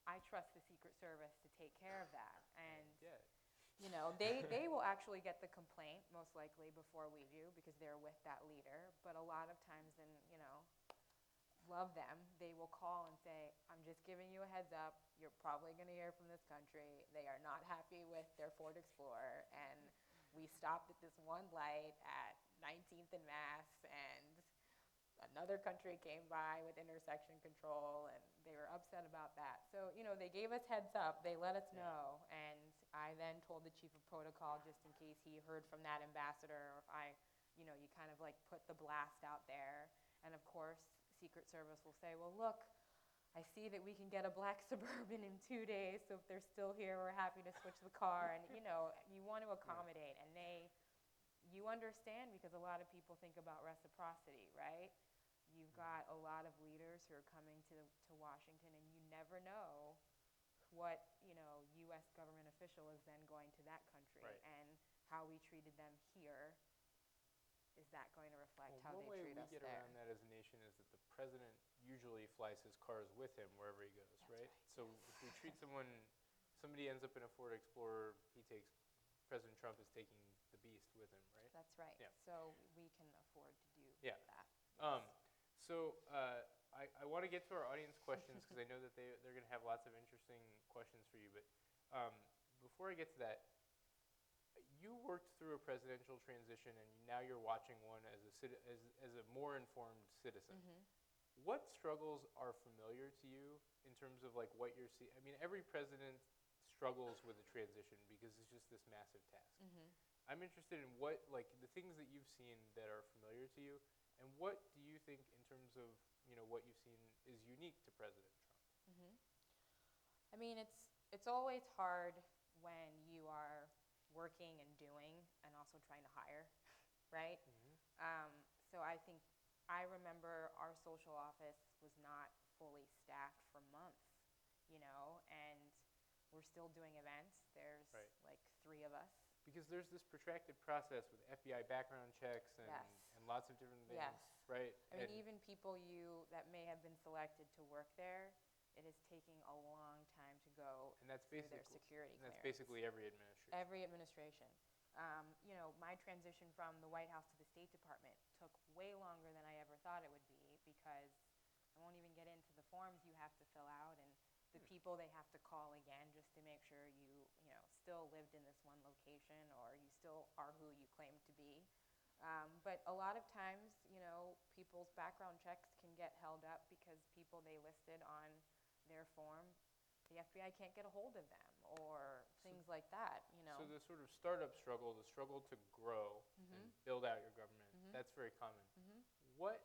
I trust the Secret Service to take care of that. And, they will actually get the complaint most likely before we do because they're with that leader. But a lot of times, love them, they will call and say, I'm just giving you a heads up, you're probably going to hear from this country. They are not happy with their Ford Explorer, and we stopped at this one light at 19th and Mass, and another country came by with intersection control, and they were upset about that. So, they gave us heads up, they let us know, and I then told the chief of protocol just in case he heard from that ambassador, or if you kind of like put the blast out there. And of course, Secret Service will say, well, look, I see that we can get a black Suburban in 2 days, so if they're still here, we're happy to switch the car. And, you want to accommodate. And you understand because a lot of people think about reciprocity, right? You've got a lot of leaders who are coming to Washington, and you never know what, U.S. government official is then going to that country. Right. And how we treated them here. Is that going to reflect how they treat us there? One way we get around that as a nation is that the president usually flies his cars with him wherever he goes, right? So if we treat somebody ends up in a Ford Explorer, President Trump is taking the beast with him, right? That's right. Yeah. So we can afford to do that. I want to get to our audience questions because I know that they're going to have lots of interesting questions for you. But before I get to that, you worked through a presidential transition, and now you're watching one as a more informed citizen. Mm-hmm. What struggles are familiar to you in terms of like what you're seeing? I mean, every president struggles with a transition because it's just this massive task. Mm-hmm. I'm interested in what, like, the things that you've seen that are familiar to you, and what do you think in terms of what you've seen is unique to President Trump? Mm-hmm. I mean, it's always hard when you are working and doing and also trying to hire, right? Mm-hmm. So I remember our social office was not fully staffed for months, and we're still doing events. There's like 3 of us. Because there's this protracted process with FBI background checks and lots of different things, right? I mean, even people that may have been selected to work there, it is taking a long time to go through their security clearance. That's basically every administration. Every administration. My transition from the White House to the State Department took way longer than I ever thought it would be because I won't even get into the forms you have to fill out. And The people they have to call again just to make sure still lived in this one location or you still are who you claim to be. But a lot of times, people's background checks can get held up because people they listed on their form, the FBI can't get a hold of them or things like that, So the sort of startup struggle, the struggle to grow and build out your government, that's very common. What,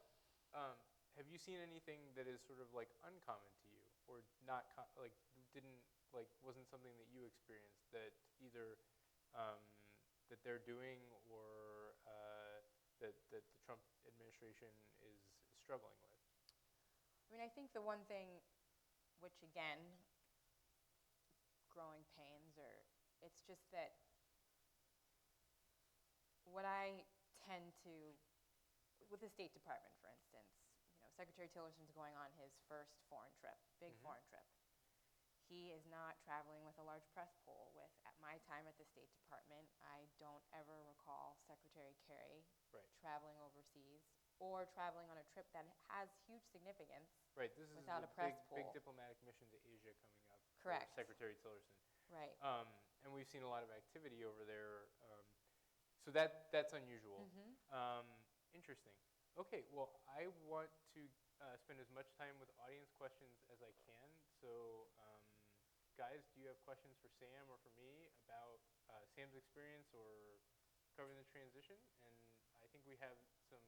have you seen anything that is sort of like uncommon to you or not, wasn't something that you experienced that either that they're doing or that the Trump administration is struggling with? I mean, I think the one thing, which again, growing pains, it's just that what I tend to, with the State Department, for instance, Secretary Tillerson's going on his first foreign trip, big foreign trip. He is not traveling with a large press pool. At my time at the State Department, I don't ever recall Secretary Kerry traveling overseas or traveling on a trip that has huge significance This is without the a press big pool. diplomatic mission to Asia coming up. Correct. For Secretary Tillerson. Right. And we've seen a lot of activity over there. So that's unusual. Interesting. Okay, well, I want to spend as much time with audience questions as I can. So, guys, do you have questions for Sam or for me about Sam's experience or covering the transition? And I think we have some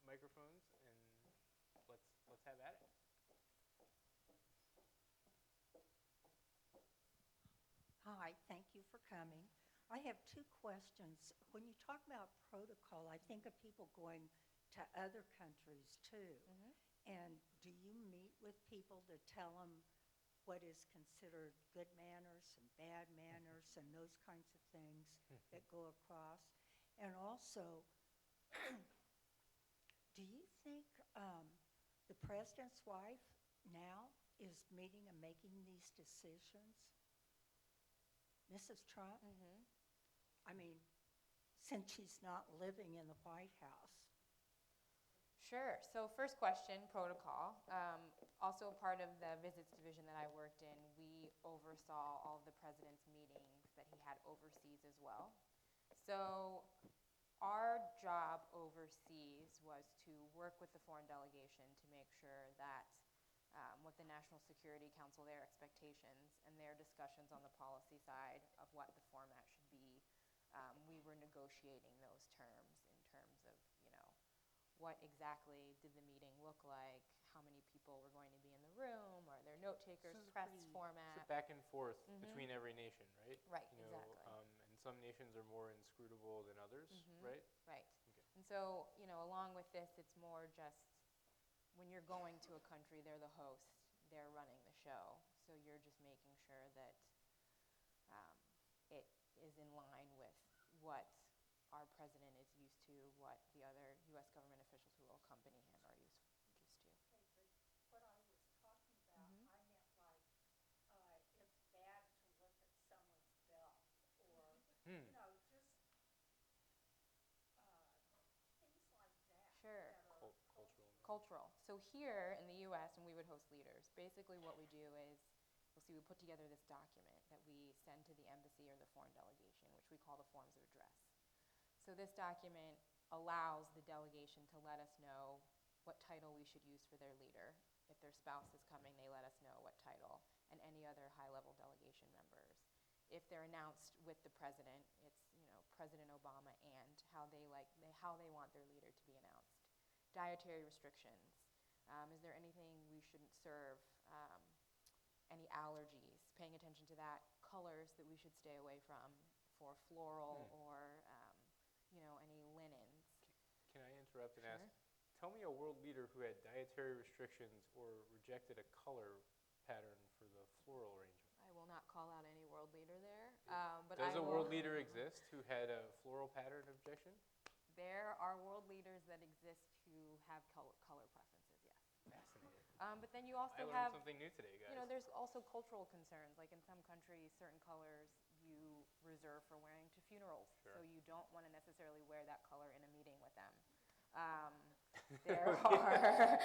microphones, and let's have at it. Hi, thank you for coming. I have two questions. When you talk about protocol, I think of people going to other countries too. And do you meet with people to tell them what is considered good manners and bad manners and those kinds of things that go across? And also, do you think the president's wife now is meeting and making these decisions? Mrs. Trump? I mean, since she's not living in the White House. Sure. So first question, protocol. Also part of the visits division that I worked in, we oversaw all of the president's meetings that he had overseas as well. So our job overseas was to work with the foreign delegation to make sure that what the National Security Council, their expectations and their discussions on the policy side of what the format should be, we were negotiating those terms in terms of, what exactly did the meeting look like, how many people were going to be in the room, are there note takers, press format. It's a back and forth between every nation, right? Right, exactly. And some nations are more inscrutable than others, right? Right. Okay. And so, along with this, it's more just when you're going to a country, they're the host, they're running the show. So you're just making sure that it is in line with what our president is used to, what the other U.S. government officials who will accompany him are used to. What I was talking about, I meant like it's bad to look at someone's belt or, just things like that. Sure. That are Cultural. So here in the U.S., when we would host leaders, basically what we do is, we put together this document that we send to the embassy or the foreign delegation, which we call the forms of address. So this document allows the delegation to let us know what title we should use for their leader. If their spouse is coming, they let us know what title, and any other high-level delegation members. If they're announced with the president, it's President Obama and how they want their leader to be announced. Dietary restrictions. Is there anything we shouldn't serve? Any allergies? Paying attention to that. Colors that we should stay away from for floral or any linens. Can I interrupt and ask? Tell me a world leader who had dietary restrictions or rejected a color pattern for the floral arrangement. I will not call out any world leader there. But Does a world leader exist who had a floral pattern objection? There are world leaders that exist who have color preferences, yes. Fascinating. But then you also I learned have, something new today, guys. there's also cultural concerns. Like in some countries, certain colors you reserve for wearing to funerals. Sure. So you don't want to necessarily wear that color in a meeting with them. There are...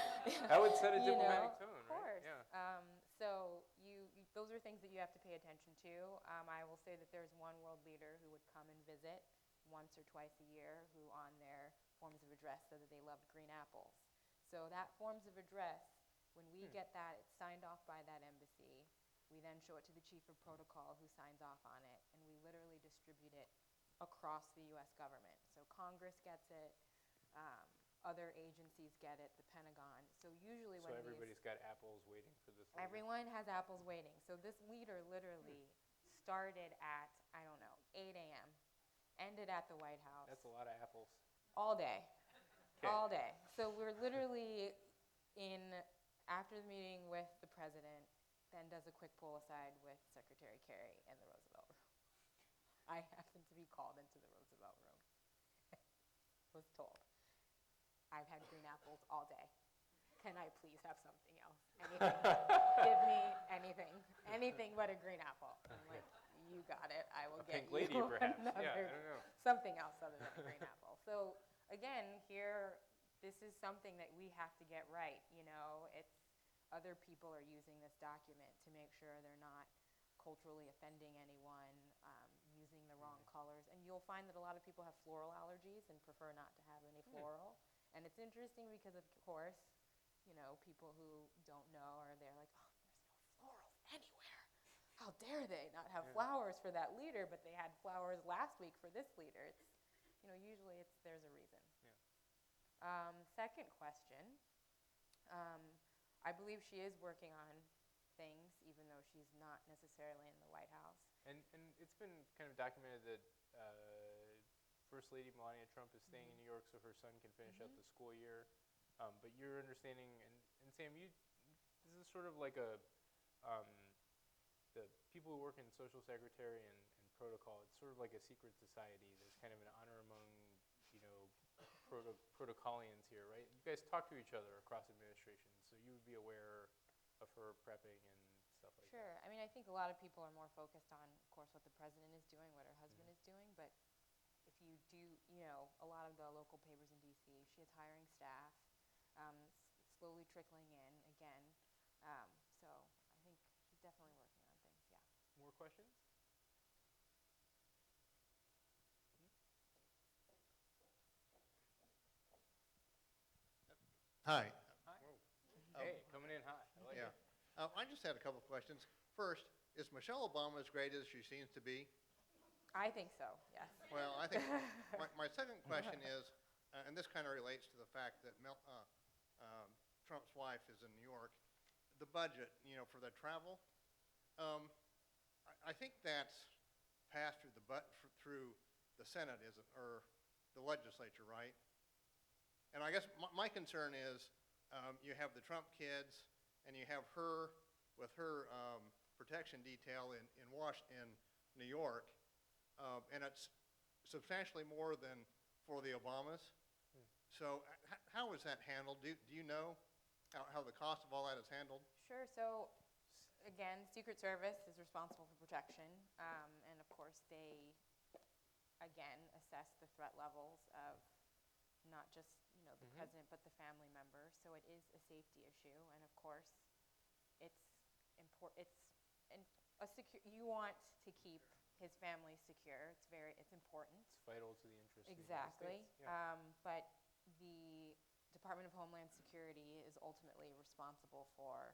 That would set a diplomatic tone, of course. right? Yeah. those are things that you have to pay attention to. I will say that there's one world leader who would come and visit once or twice a year who on their forms of address said that they loved green apples. So that forms of address, when we get that, it's signed off by that embassy. We then show it to the chief of protocol who signs off on it, and we literally distribute it across the U.S. government. So Congress gets it, other agencies get it, the Pentagon. So usually when everybody's got apples waiting for this leader. everyone has apples waiting. So this leader literally started at, I don't know, 8 a.m., ended at the White House. That's a lot of apples. All day. Okay. All day. So we're literally after the meeting with the president, then does a quick pull aside with Secretary Kerry in the Roosevelt room. I happened to be called into the Roosevelt room. Was told, I've had green apples all day. Can I please have something else? Anything. Give me anything. Anything but a green apple. I'm like, you got it. I will get Pink lady, you perhaps. another, Yeah, I don't know. something else other than a green apple. So again, here, this is something that we have to get right. You know, it's other people are using this document to make sure they're not culturally offending anyone, using the wrong colors. And you'll find that a lot of people have floral allergies and prefer not to have any floral. And it's interesting because, of course, you know, people who don't know are there like, oh, there's no florals anywhere. How dare they not have flowers for that leader, but they had flowers last week for this leader. It's, you know, usually there's a reason. Yeah. Second question. I believe she is working on things, even though she's not necessarily in the White House. And it's been kind of documented that First Lady Melania Trump is staying in New York so her son can finish out the school year. But your understanding, and Sam, this is sort of like the people who work in social secretary and protocol, it's sort of like a secret society. There's kind of an honor among, you know, protocolians here, right? You guys talk to each other across administrations, so you would be aware of her prepping and stuff like that. Sure. I mean, I think a lot of people are more focused on, of course, what the president is doing, what her husband is doing, but if you do, you know, a lot of the local papers in D.C., she is hiring staff, slowly trickling in again. So I think she's definitely working on things, yeah. More questions? Hi. Hi. Hey, coming in hot. I like it. I just had a couple of questions. First, is Michelle Obama as great as she seems to be? I think so, yes. Well, I think my second question is, and this kind of relates to the fact that Trump's wife is in New York, the budget, you know, for the travel. I think that's passed through the Senate, or the legislature, right? And I guess my concern is you have the Trump kids, and you have her with her protection detail in New York, and it's substantially more than for the Obamas. So how is that handled? Do you know how the cost of all that is handled? Sure. So, again, Secret Service is responsible for protection, and of course they, again, assess the threat levels of not just the president but the family members. So it is a safety issue, and of course, it's important. You want to keep his family secure. It's important. It's vital to the interest Exactly. of the United States. Yeah. But the Department of Homeland Security is ultimately responsible for.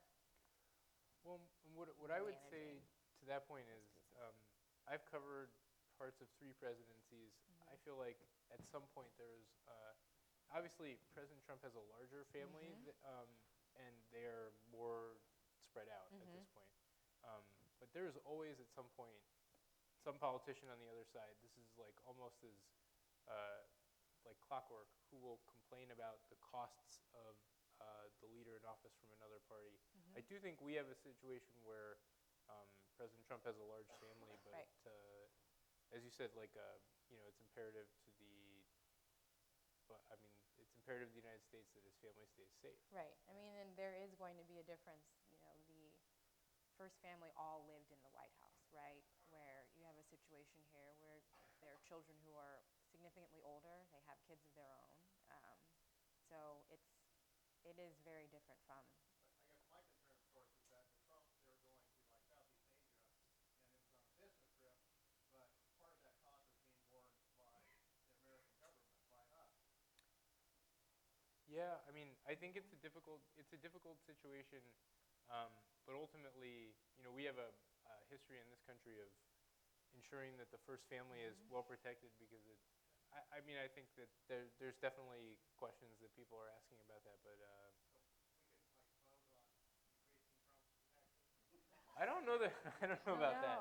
Well, what I would say to that point is, I've covered parts of 3 presidencies. I feel like at some point there was, obviously President Trump has a larger family, and they're more spread out at this point. But there's always at some point some politician on the other side. This is like almost as like clockwork, who will complain about the costs of the leader in office from another party. I do think we have a situation where President Trump has a large family, but as you said, like it's imperative to it's imperative to the United States that his family stays safe. Right. I mean, and there is going to be a difference. The first family all lived in the White House, right? Where you have a situation here where there are children who are significantly older. They have kids of their own. So it is very different from. I guess my concern, of course, is that the Trump, they're going to, like Southeast Yeah, I mean, I think it's a difficult situation, but ultimately, we have a history in this country of ensuring that the first family is well protected because I mean, I think that there's definitely questions that people are asking about that, but I don't know that I don't know about that.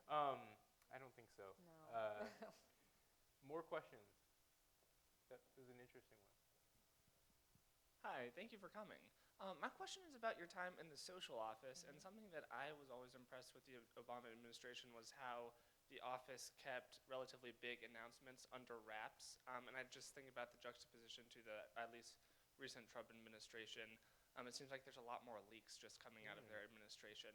I don't think so. No. More questions. That was an interesting one. Hi, thank you for coming. My question is about your time in the social office, and something that I was always impressed with the Obama administration was how the office kept relatively big announcements under wraps. And I just think about the juxtaposition to the at least recent Trump administration. It seems like there's a lot more leaks just coming out of their administration.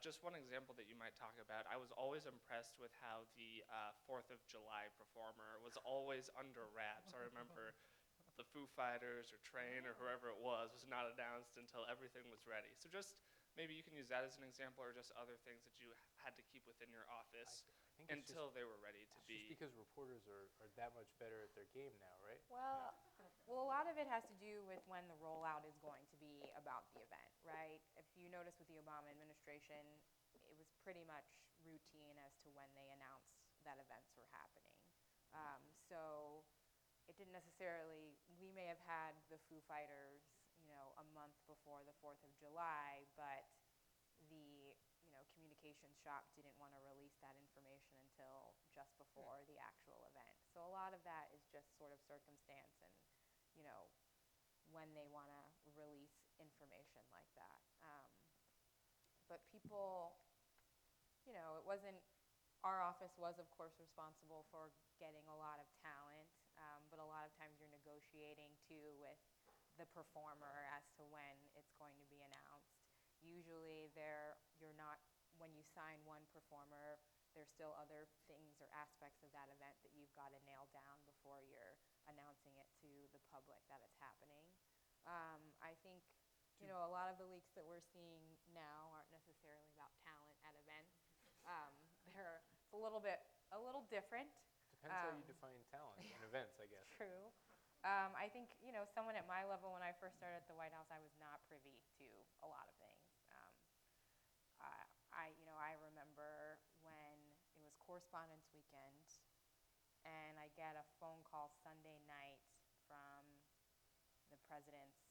Just one example that you might talk about, I was always impressed with how the 4th of July performer was always under wraps. I remember the Foo Fighters or Train or whoever it was not announced until everything was ready. So just maybe you can use that as an example, or just other things that you had to keep within your office I think until they were ready to be. Just because reporters are that much better at their game now, right? Well, a lot of it has to do with when the rollout is going to be about the event, right? If you notice with the Obama administration, it was pretty much routine as to when they announced that events were happening. So it didn't necessarily, we may have had the Foo Fighters, a month before the 4th of July, but the, communications shop didn't want to release that information until just before the actual event. So a lot of that is just sort of circumstance and, when they want to release information like that. But people, it wasn't, our office was, of course, responsible for getting a lot of talent, but a lot of times you're negotiating, too, with the performer as to when it's going to be announced. Usually you're not, when you sign one performer, there's still other things or aspects of that event that you've got to nail down before you're announcing it to the public that it's happening. I think, a lot of the leaks that we're seeing now aren't necessarily about talent at events. It's a little different. Depends how you define talent in events, I guess. True. I think, someone at my level, when I first started at the White House, I was not privy to a lot of things. I remember when it was Correspondence Weekend, and I get a phone call Sunday night from the president's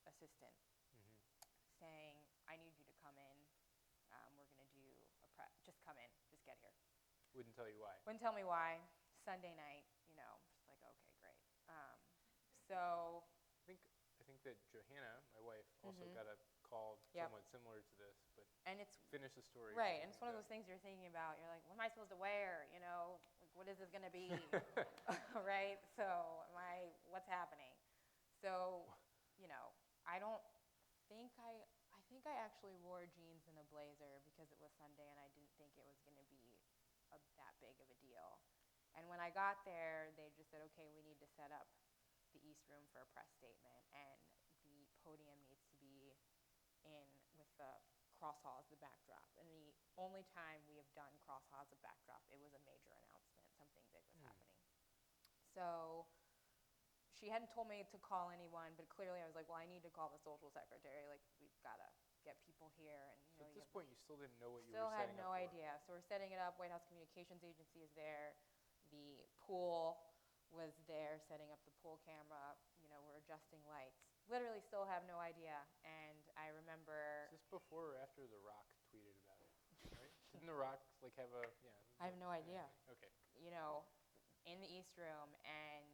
assistant saying, I need you to come in. We're going to do just come in, just get here. Wouldn't tell you why. Wouldn't tell me why. Sunday night, just like, okay, great. So I think that Johanna, my wife, also got a call somewhat similar to this, but and it's finish the story. right, and it's one of those things you're thinking about. You're like, what am I supposed to wear? Like, what is this going to be? Right? So what's happening? So, I don't think I think I actually wore jeans and a blazer because it was Sunday and I didn't think it was going to be that big of a deal. And when I got there, they just said, okay, we need to set up the East Room for a press statement, and the podium needs to be in with the cross hall as the backdrop. And the only time we have done cross hall as a backdrop, it was a major announcement, something big was happening. So she hadn't told me to call anyone, but clearly I was like, well, I need to call the social secretary. Like, we've got to get people here. And so at this point, you still didn't know what you still were setting had no up for. idea. So we're setting it up. White House Communications Agency is there. The pool was there, setting up the pool camera. We're adjusting lights. Literally still have no idea. And I remember. Is this before or after The Rock tweeted about it? Right? Didn't The Rock have a I have no idea. Okay. In the East Room, and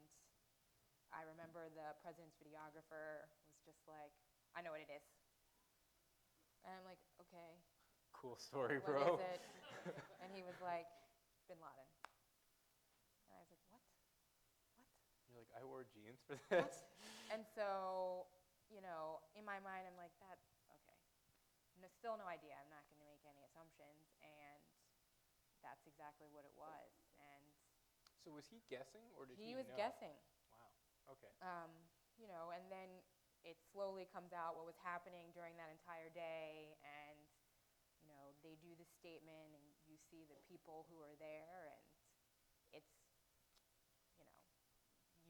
I remember the president's videographer was just like, I know what it is. And I'm like, okay. Cool story, What bro. is it? And he was like, Bin Laden. And I was like, what? You're like, I wore jeans for this? And so, in my mind, I'm like, okay. Still no idea. I'm not going to make any assumptions. And that's exactly what it was. And So was he guessing, or did he know? was guessing. Wow. Okay. And then it slowly comes out what was happening during that entire day, and they do the statement, and you see the people who are there, and it's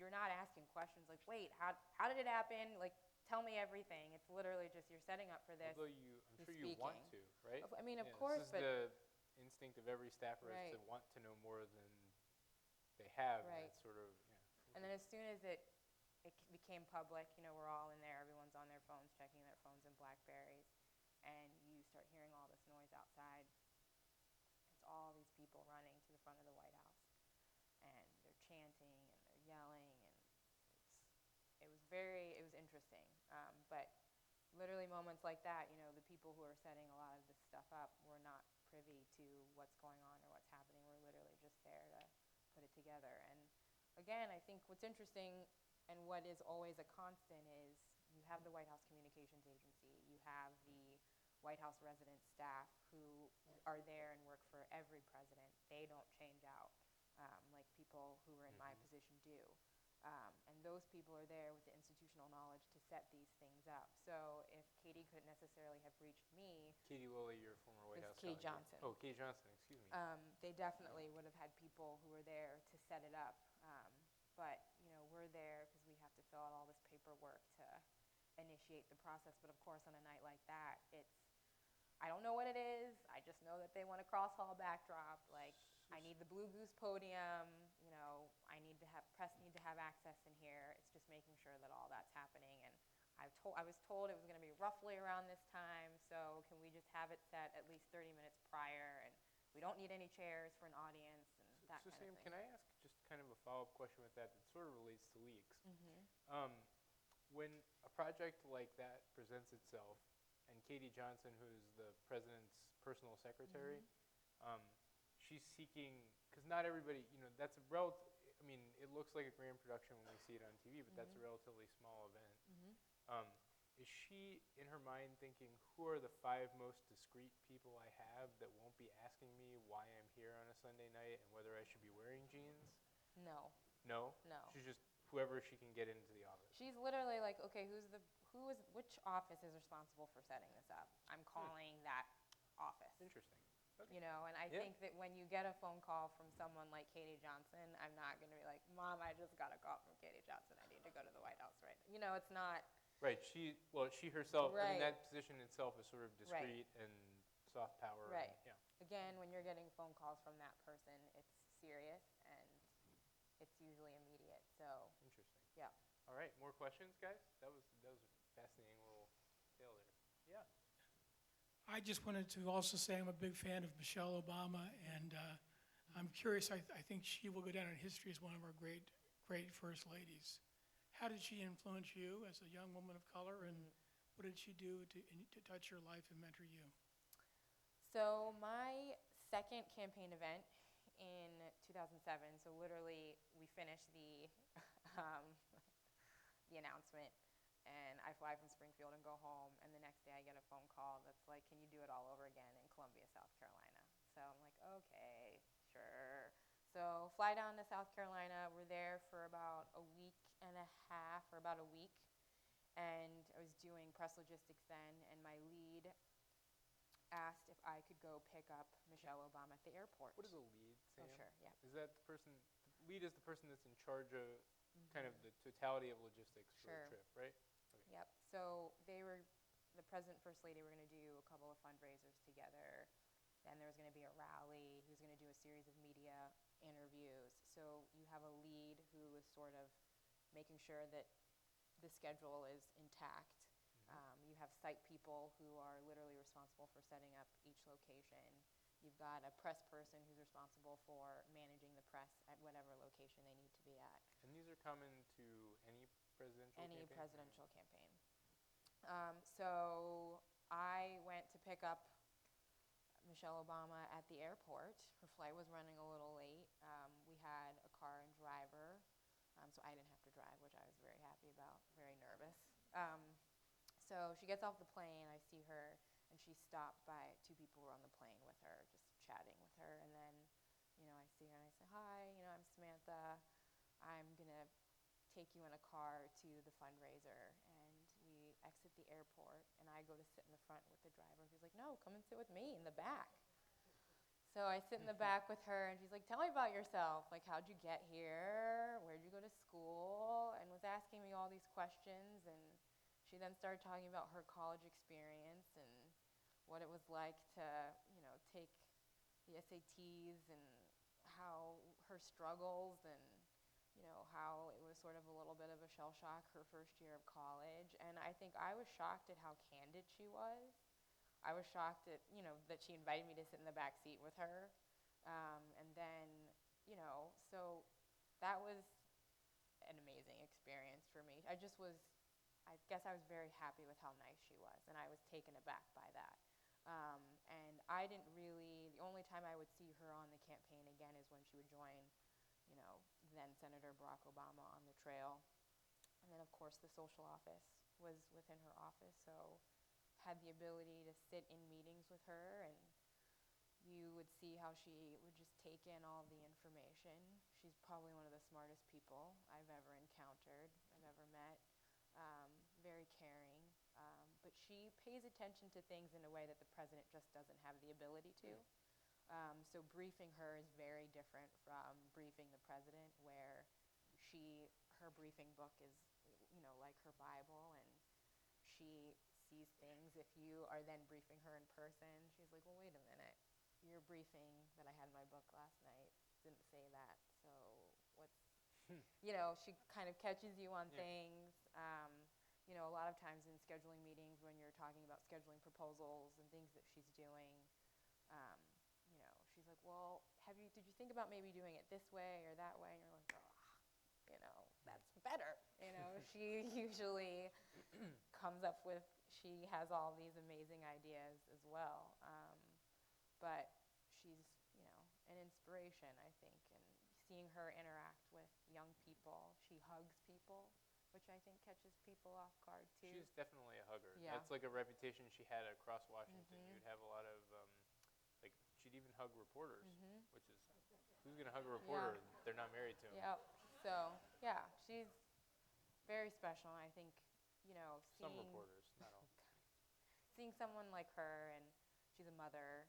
you're not asking questions like, wait, how did it happen? Like, tell me everything. It's literally just you're setting up for this. Although I'm sure you want to, right? I mean, of Yeah, course, this but is the instinct of every staffer is to Right. want to know more than they have. And Right. it's sort of, and then as soon as it became public, we're all in there, everyone's on their phones, checking their phones and Blackberries, and you start hearing all this noise outside. It's all these people running to the front of the White House, and they're chanting and they're yelling, and it was interesting. But literally moments like that, the people who are setting a lot of this stuff up were not privy to what's going on or what's happening. We're literally just there to put it together. And again, I think what's interesting and what is always a constant is you have the White House Communications Agency, you have the White House resident staff who are there and work for every president. They don't change out like people who are in my position do. And those people are there with the institutional knowledge to set these things up. So if Katie couldn't necessarily have reached me, Katie Lilly, your former White House Kay colleague. Johnson. Oh, Kay Johnson, excuse me. They definitely would have had people who were there to set it up. But, we're there because we have to fill out all this paperwork to initiate the process. But of course, on a night like that, I don't know what it is. I just know that they want a cross hall backdrop. Like, I need the Blue Goose podium. Press need to have access in here. It's just making sure that all that's happening. And I was told it was going to be roughly around this time. So can we just have it set at least 30 minutes prior? And we don't need any chairs for an audience and that So kind Sam, of thing. can I ask just kind of a follow-up question with that sort of relates to leaks? Mm-hmm. When a project like that presents itself, and Katie Johnson, who's the president's personal secretary, she's seeking, because not everybody, that's a it looks like a grand production when we see it on TV, but that's a relatively small event. Is she, in her mind, thinking, who are the 5 most discreet people I have that won't be asking me why I'm here on a Sunday night and whether I should be wearing jeans? No. No? No. She's just whoever she can get into the office. She's literally like, okay, which office is responsible for setting this up? I'm calling that office. Interesting. Okay. And I think that when you get a phone call from someone like Katie Johnson, I'm not going to be like, Mom, I just got a call from Katie Johnson. I need to go to the White House right now. It's not. Right. She herself, Right. that position itself is sort of discreet and soft power. Right. And, yeah. Again, when you're getting phone calls from that person, it's serious and it's usually immediate. So. Interesting. Yeah. All right. More questions, guys? That was a fascinating little tale there. Yeah. I just wanted to also say I'm a big fan of Michelle Obama, and I'm curious. I think she will go down in history as one of our great first ladies. How did she influence you as a young woman of color, and what did she do to touch your life and mentor you? So my second campaign event in 2007. So literally, we finished the the announcement. And I fly from Springfield and go home, and the next day I get a phone call that's like, can you do it all over again in Columbia, South Carolina? So I'm like, okay, sure. So fly down to South Carolina. We're there for about a week and a half, or about a week. And I was doing press logistics then, and my lead asked if I could go pick up Michelle Obama at the airport. What is a lead, Sam? Oh, sure, yeah. Is that the person, the lead is the person that's in charge of kind of the totality of logistics for Sure. a trip, right? Yep. So the president, first lady, were going to do a couple of fundraisers together. Then there was going to be a rally. He was going to do a series of media interviews. So you have a lead who is sort of making sure that the schedule is intact. You have site people who are literally responsible for setting up each location. You've got a press person who's responsible for managing the press at whatever location they need to be at. And these are common to any presidential campaign? Any presidential campaign. So I went to pick up Michelle Obama at the airport. Her flight was running a little late. We had a car and driver, so I didn't have to drive, which I was very happy about, very nervous. So she gets off the plane, I see her, and she's stopped by 2 people who were on the plane with her, just chatting with her. And then, I see her and I say, hi, I'm Samantha. I'm going to take you in a car to the fundraiser. And we exit the airport, and I go to sit in the front with the driver. He's like, no, come and sit with me in the back. So I sit in the back with her, and she's like, tell me about yourself. Like, how'd you get here? Where'd you go to school? And was asking me all these questions. And she then started talking about her college experience and what it was like to, take the SATs and how her struggles and, how it was sort of a little bit of a shell shock her first year of college. And I think I was shocked at how candid she was. I was shocked at, that she invited me to sit in the back seat with her. And then, so that was an amazing experience for me. I guess I was very happy with how nice she was, and I was taken aback by that. And I didn't really, the only time I would see her on the campaign again is when she would join, then Senator Barack Obama on the trail. And then, of course, the social office was within her office, so had the ability to sit in meetings with her, and you would see how she would just take in all the information. She's probably one of the smartest people I've ever encountered, I've ever met. Very caring, but she pays attention to things in a way that the president just doesn't have the ability to. So briefing her is very different from briefing the president, where her briefing book is, like her Bible, and she sees things. If you are then briefing her in person, she's like, well, wait a minute. Your briefing that I had in my book last night didn't say that, so what's, she kind of catches you on things. A lot of times in scheduling meetings when you're talking about scheduling proposals and things that she's doing, she's like, well, did you think about maybe doing it this way or that way? And you're like, that's better. She usually she has all these amazing ideas as well. But she's, an inspiration, I think, and seeing her interact with young people. She hugs people, which I think catches people off guard too. She's definitely a hugger. Yeah. That's like a reputation she had across Washington. Mhm. You'd have a lot of, she'd even hug reporters, which is, who's going to hug a reporter? Yeah. They're not married to him. Yep. So, yeah, she's very special. And I think, Some reporters, not all. seeing someone like her, and she's a mother,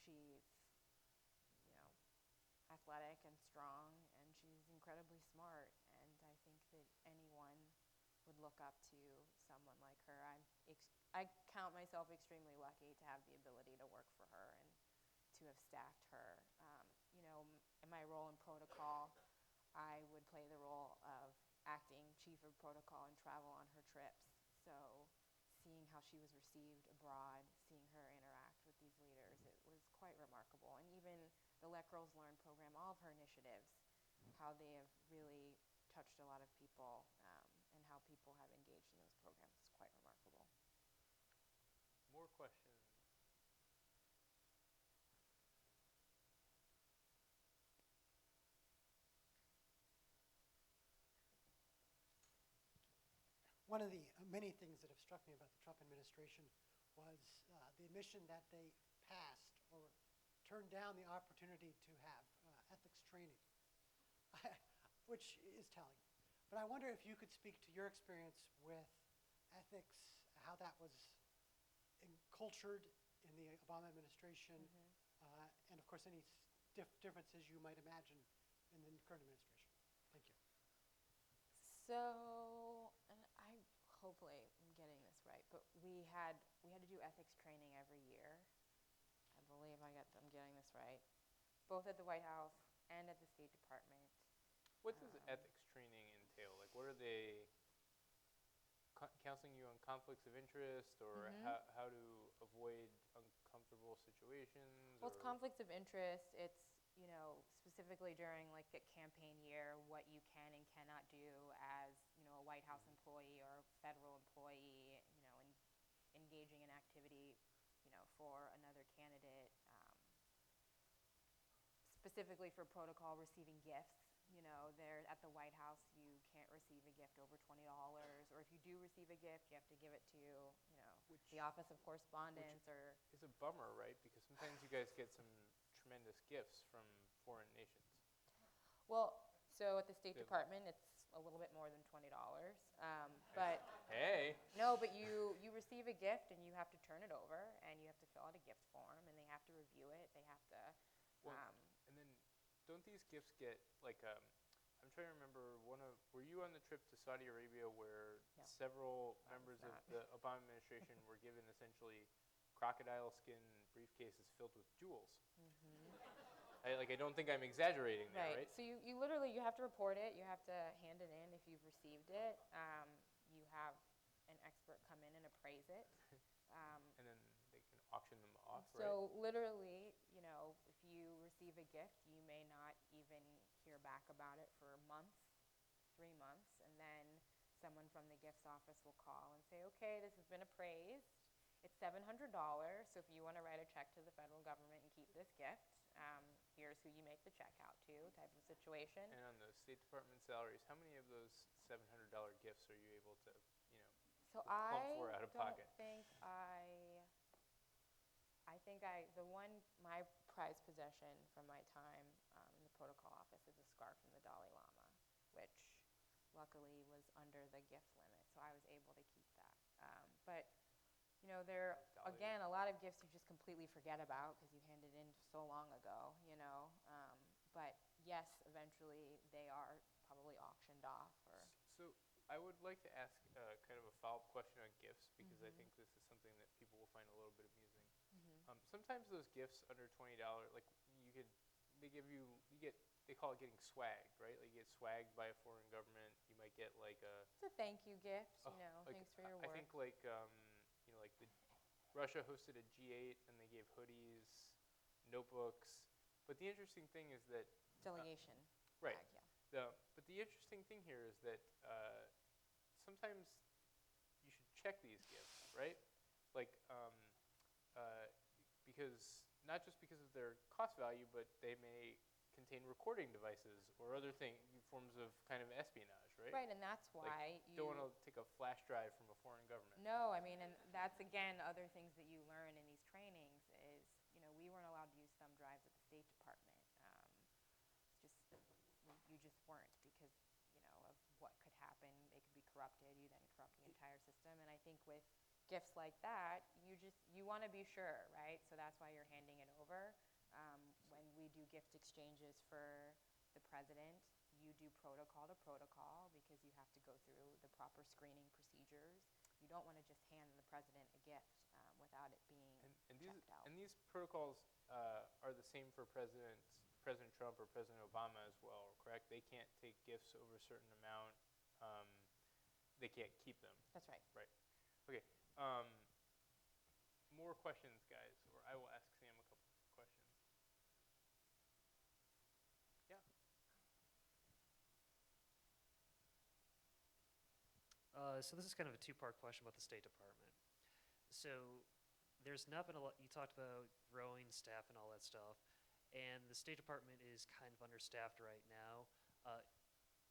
she's, athletic and strong, and she's incredibly smart. And I think that anyone would look up to someone like her. I count myself extremely lucky to have the ability to work for her and to have staffed her. In my role in protocol, I would play the role of acting chief of protocol and travel on her trips. So seeing how she was received abroad, seeing her interact with these leaders, it was quite remarkable. And even the Let Girls Learn program, all of her initiatives, how they have really touched a lot of people, and how people have engaged in those programs is quite remarkable. More questions? One of the many things that have struck me about the Trump administration was the admission that they passed or turned down the opportunity to have ethics training, which is telling. But I wonder if you could speak to your experience with ethics, how that was cultured in the Obama administration, and of course any differences you might imagine in the current administration. Thank you. So, and I hopefully am getting this right, but we had to do ethics training every year. I believe I'm getting this right, both at the White House and at the State Department. What does ethics training entail? Like, what are they counseling you on conflicts of interest, or how to avoid uncomfortable situations? Well, it's conflicts of interest. It's, specifically during like a campaign year, what you can and cannot do as, a White House employee or federal employee, engaging in activity, for another candidate. Specifically for protocol, receiving gifts. There at the White House, you can't receive a gift over $20, or if you do receive a gift, you have to give it to, the Office of Correspondence, or It's a bummer, right? Because sometimes you guys get some tremendous gifts from foreign nations. well, so at the State Department, it's a little bit more than $20, but Hey, me. No, but you receive a gift and you have to turn it over and you have to fill out a gift form and they have to review it. They have to. Well, and then don't these gifts get like I'm trying to remember were you on the trip to Saudi Arabia where No, several I was members of not. the Obama administration were given essentially crocodile skin briefcases filled with jewels? I don't think I'm exaggerating there, right? So you literally you have to report it. You have to hand it in if you've received it. You have an expert come in and appraise it. And then they can auction them off, right? So literally, you know, if you receive a gift, you may not even hear back about it for months, 3 months, and then someone from the gifts office will call and say, okay, this has been appraised. It's $700, so if you want to write a check to the federal government and keep this gift, here's who you make the check out to, type of situation. And on the State Department salaries, how many of those $700 gifts are you able to, So plump I for out of don't pocket? think my prized possession from my time in the protocol office is a scarf from the Dalai Lama, which luckily was under the gift limit, so I was able to keep that. But there Dalai- again, a lot of gifts you just completely forget about because you handed in so long ago. But yes, eventually they are probably auctioned off or. So I would like to ask kind of a follow-up question on gifts because I think this is something that people will find a little bit amusing. Sometimes those gifts under $20, like they call it getting swagged, right? Like you get swagged by a foreign government. You might get like It's a thank you gift, like, thanks for your I work. think like Russia hosted a G8 and they gave hoodies, notebooks. But the interesting thing is that Delegation. right. Flag, yeah. But the interesting thing here is that sometimes you should check these gifts, right? Like because not just because of their cost value, but they may contain recording devices or other forms of kind of espionage, right? Right, and that's why You don't want to take a flash drive from a foreign government. No, I mean, and that's again other things that you learn in these trainings is, we weren't allowed to use thumb drives at the State Department. You just weren't because, of what could happen. They could be corrupted. You then corrupt the entire system. And I think with gifts like that, you want to be sure, right? So that's why you're handing it over. When we do gift exchanges for the president, you do protocol to protocol because you have to go through the proper screening procedures. You don't want to just hand the president a gift without it being checked out. And these protocols are the same for President Trump or President Obama as well, correct? They can't take gifts over a certain amount. They can't keep them. That's right. Right. Okay. More questions, guys, or I will ask Sam a couple questions. Yeah. So this is kind of a two-part question about the State Department. So there's not been a lot, you talked about growing staff and all that stuff, and the State Department is kind of understaffed right now.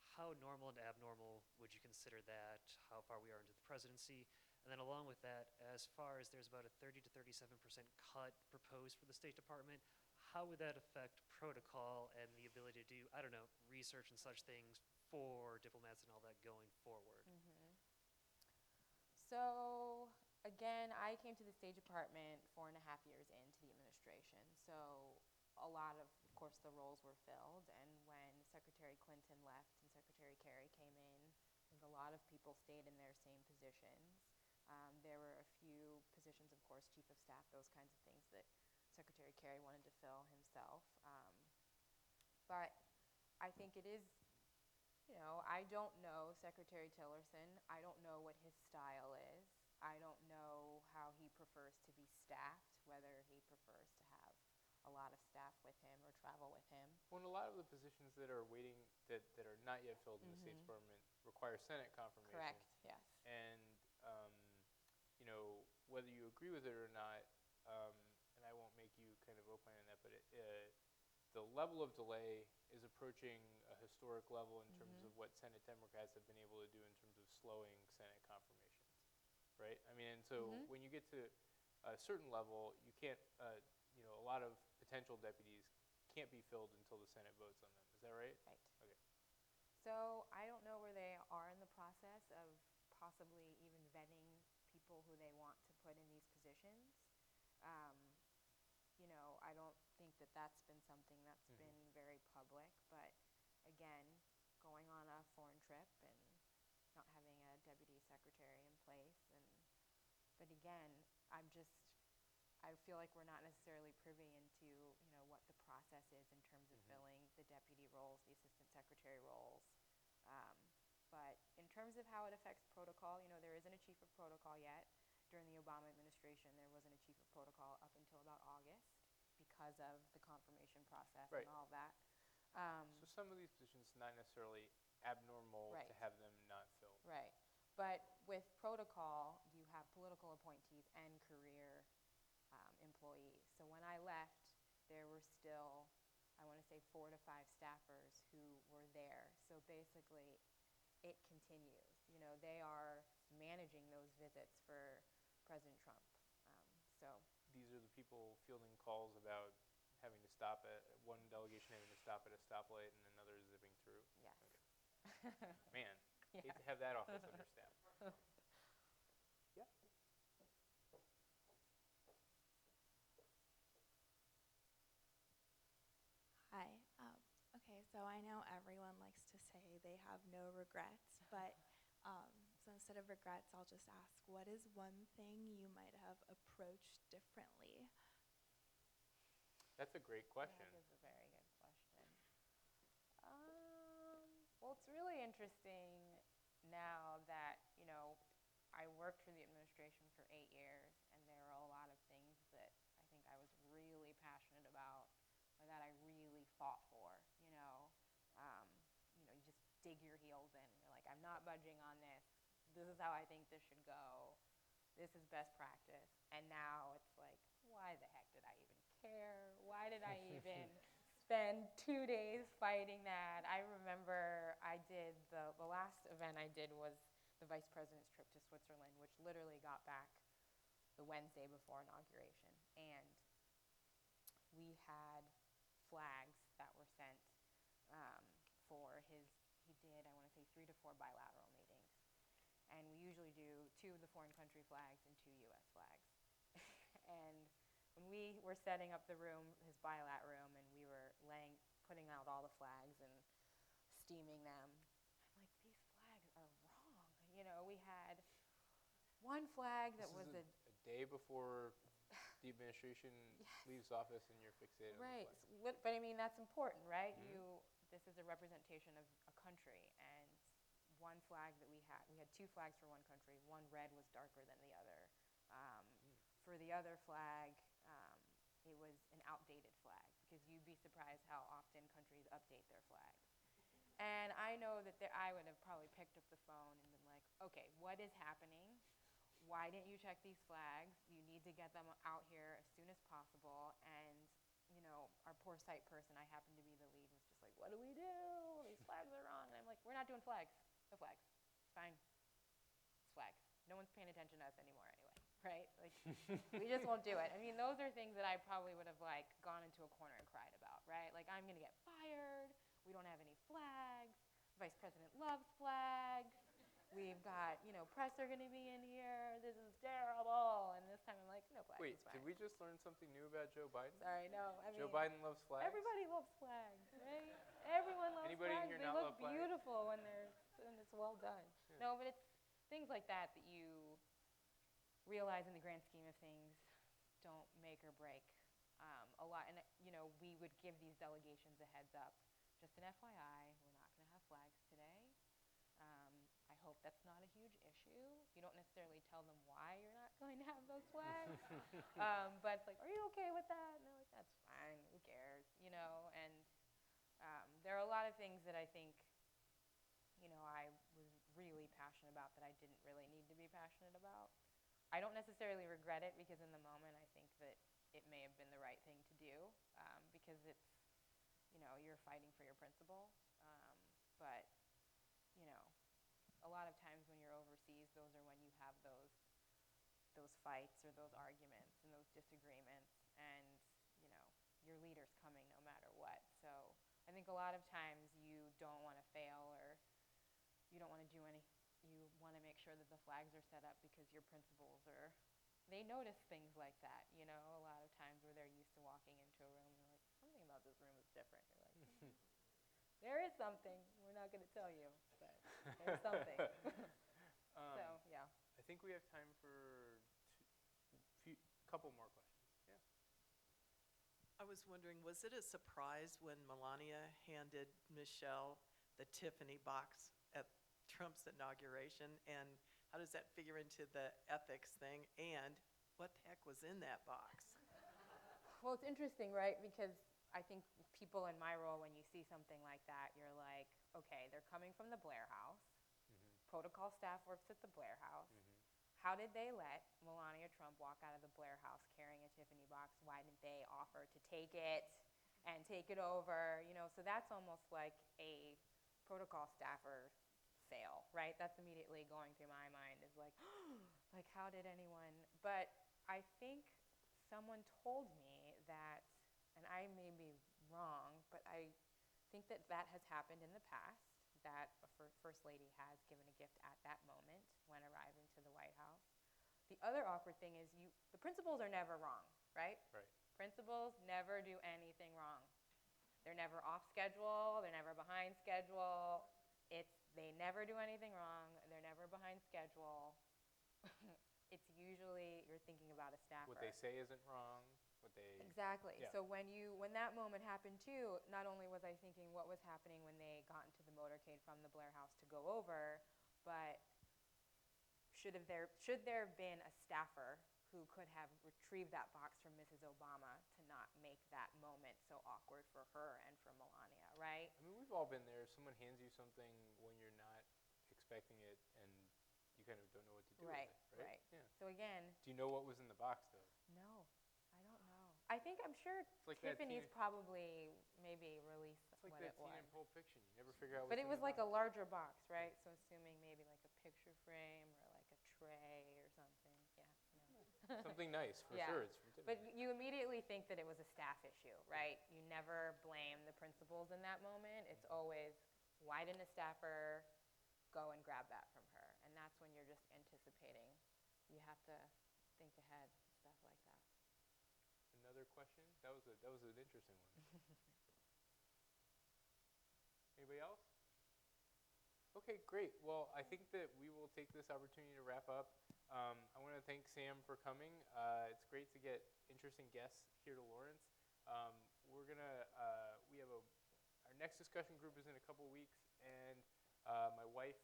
How normal and abnormal would you consider that, how far we are into the presidency? And then along with that, as far as there's about a 30 to 37% cut proposed for the State Department, how would that affect protocol and the ability to do, I don't know, research and such things for diplomats and all that going forward? So again, I came to the State Department 4.5 years into the administration. So a lot of course, the roles were filled. And when Secretary Clinton left and Secretary Kerry came in, I think a lot of people stayed in their same positions. There were a few positions, of course, Chief of Staff, those kinds of things that Secretary Kerry wanted to fill himself. But I think it is, I don't know Secretary Tillerson. I don't know what his style is. I don't know how he prefers to be staffed, whether he prefers to have a lot of staff with him or travel with him. Well, and a lot of the positions that are waiting, that are not yet filled in the State Department require Senate confirmation. Correct, yes. And, whether you agree with it or not, and I won't make you kind of opine on that, but the level of delay is approaching a historic level in terms of what Senate Democrats have been able to do in terms of slowing Senate confirmations, right? I mean, and so when you get to a certain level, you can't, a lot of potential deputies can't be filled until the Senate votes on them. Is that right? Right. Okay. So I don't know where they are in the process of possibly even vetting people who they want to put in these positions. Um, I don't think that that's been something that's been very public, but again, going on a foreign trip and not having a deputy secretary in place, but again, I feel like we're not necessarily privy into, what the process is in terms of filling the deputy roles, the assistant secretary roles. But in terms of how it affects protocol, there isn't a chief of protocol yet. During the Obama administration, there wasn't a chief of protocol up until about August because of the confirmation process Right. and all of that. So some of these positions not necessarily abnormal Right. to have them not filled. Right. But with protocol, you have political appointees and career employees. So when I left, there were still, I want to say, 4 to 5 staffers who were there. So basically, it continues. They are managing those visits for President Trump. So These are the people fielding calls about having to stop at one delegation having to stop at a stoplight and another zipping through. yes. Okay. Man, Yeah. hate to have that office understaffed. Yeah. Hi. Okay, so I know everyone likes to say they have no regrets, but so instead of regrets, I'll just ask, what is one thing you might have approached differently? That's a great question. That is a very good question. Well, it's really interesting now that, I worked for the administration for 8 years, and there are a lot of things that I think I was really passionate about or that I really fought for, you just dig your heels in. You're like, I'm not budging on this. This is how I think this should go. This is best practice. And now it's like, why the heck did I even care? Why did I even spend 2 days fighting that? I remember I did the last event I did was the vice president's trip to Switzerland, which literally got back the Wednesday before inauguration. And we had flags that were sent for he did, I want to say, 3 to 4 bilateral meetings. And we usually do 2 of the foreign country flags and 2 U.S. flags. And when we were setting up the room, his bilat room, and we were putting out all the flags and steaming them, I'm like, these flags are wrong. We had one flag that was a day before the administration leaves office and you're fixated right. on the flag. But I mean, that's important, right? This is a representation of a country, and one flag that we had 2 flags for one country. One red was darker than the other. For the other flag, it was an outdated flag, because you'd be surprised how often countries update their flags. And I know that I would have probably picked up the phone and been like, okay, what is happening? Why didn't you check these flags? You need to get them out here as soon as possible. And, our poor site person, I happened to be the lead, was just like, what do we do? These flags are wrong. And I'm like, we're not doing flags. No flags. It's fine. It's flags. No one's paying attention to us anymore anyway, right? Like, we just won't do it. I mean, those are things that I probably would have, gone into a corner and cried about, right? Like, I'm going to get fired. We don't have any flags. The vice president loves flags. We've got, press are going to be in here. This is terrible. And this time I'm like, no flags. Wait, it's fine. did we just learn something new about Joe Biden? Sorry, no. I mean, Joe Biden loves flags? everybody loves flags, right? Everyone loves Anybody in flags. here They not look love flags? beautiful when it's well done. Yeah. No, but it's things like that you realize in the grand scheme of things don't make or break a lot. And, we would give these delegations a heads up. Just an FYI, we're not going to have flags today. I hope that's not a huge issue. You don't necessarily tell them why you're not going to have those flags. But it's like, are you okay with that? And they're like, that's fine. Who cares? And there are a lot of things that I think, I was really passionate about that I didn't really need to be passionate about. I don't necessarily regret it, because in the moment I think that it may have been the right thing to do, because it's, you're fighting for your principle. But, a lot of times when you're overseas, those are when you have those fights or those arguments and those disagreements, and, your leader's coming no matter what. So I think a lot of times you don't want to fail, or you don't want to do you want to make sure that the flags are set up because your principals are, they notice things like that, you know, a lot of times where they're used to walking into a room and they're like, something about this room is different. You're like, there is something. We're not going to tell you, but there's something. So, yeah. I think we have time for couple more questions. Yeah. I was wondering, was it a surprise when Melania handed Michelle the Tiffany box at Trump's inauguration? And how does that figure into the ethics thing? And what the heck was in that box? Well, it's interesting, right? Because I think people in my role, when you see something like that, you're like, okay, they're coming from the Blair House. Protocol staff works at the Blair House. How did they let Melania Trump walk out of the Blair House carrying a Tiffany box? Why didn't they offer to take it and take it over? You know, so that's almost like a protocol staffer fail, right? That's immediately going through my mind is like, like how did anyone? But I think someone told me that, and I may be wrong, but I think that that has happened in the past, that a First Lady has given a gift at that moment when arriving to the White House. The other awkward thing is the principals are never wrong, right? Right. Principals never do anything wrong. They're never off schedule, they're never behind schedule. They never do anything wrong, they're never behind schedule. It's usually you're thinking about a staffer. What they say isn't wrong. Exactly. Yeah. So when that moment happened too, not only was I thinking what was happening when they got into the motorcade from the Blair House to go over, but should there have been a staffer who could have retrieved that box from Mrs. Obama to not make that moment so awkward for her and for Melania, right? I mean, we've all been there. Someone hands you something when you're not expecting it, and you kind of don't know what to do with it, right? Right. Yeah. So again, Do you know what was in the box, though? no, I don't know. I'm sure like that Tiffany's scene- probably maybe released It's like what that it scene was. in Pulp Fiction. You never figure out what's But it in was the like a box. larger box, right? So assuming maybe like a picture frame or like a tray or something. Yeah. No. Something nice, for Yeah. sure. It's from Tiffany. But you immediately think that it was a staff issue, right? You never blame the principals in that moment. It's always, why didn't a staffer go and grab that from her? And that's when you're just anticipating. You have to think ahead, stuff like that. Another question? That was an interesting one. Anybody else? Okay, great. Well, I think that we will take this opportunity to wrap up. I want to thank Sam for coming. It's great to get interesting guests here to Lawrence. We have our next discussion group is in a couple weeks, and my wife,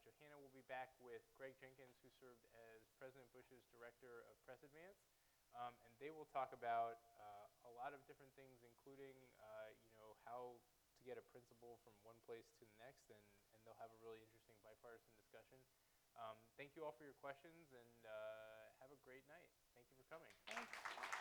Johanna, will be back with Greg Jenkins, who served as President Bush's Director of Press Advance. And they will talk about a lot of different things, including how to get a principal from one place to the next, and they'll have a really interesting bipartisan discussion. Thank you all for your questions, and have a great night. Thank you for coming. Thanks.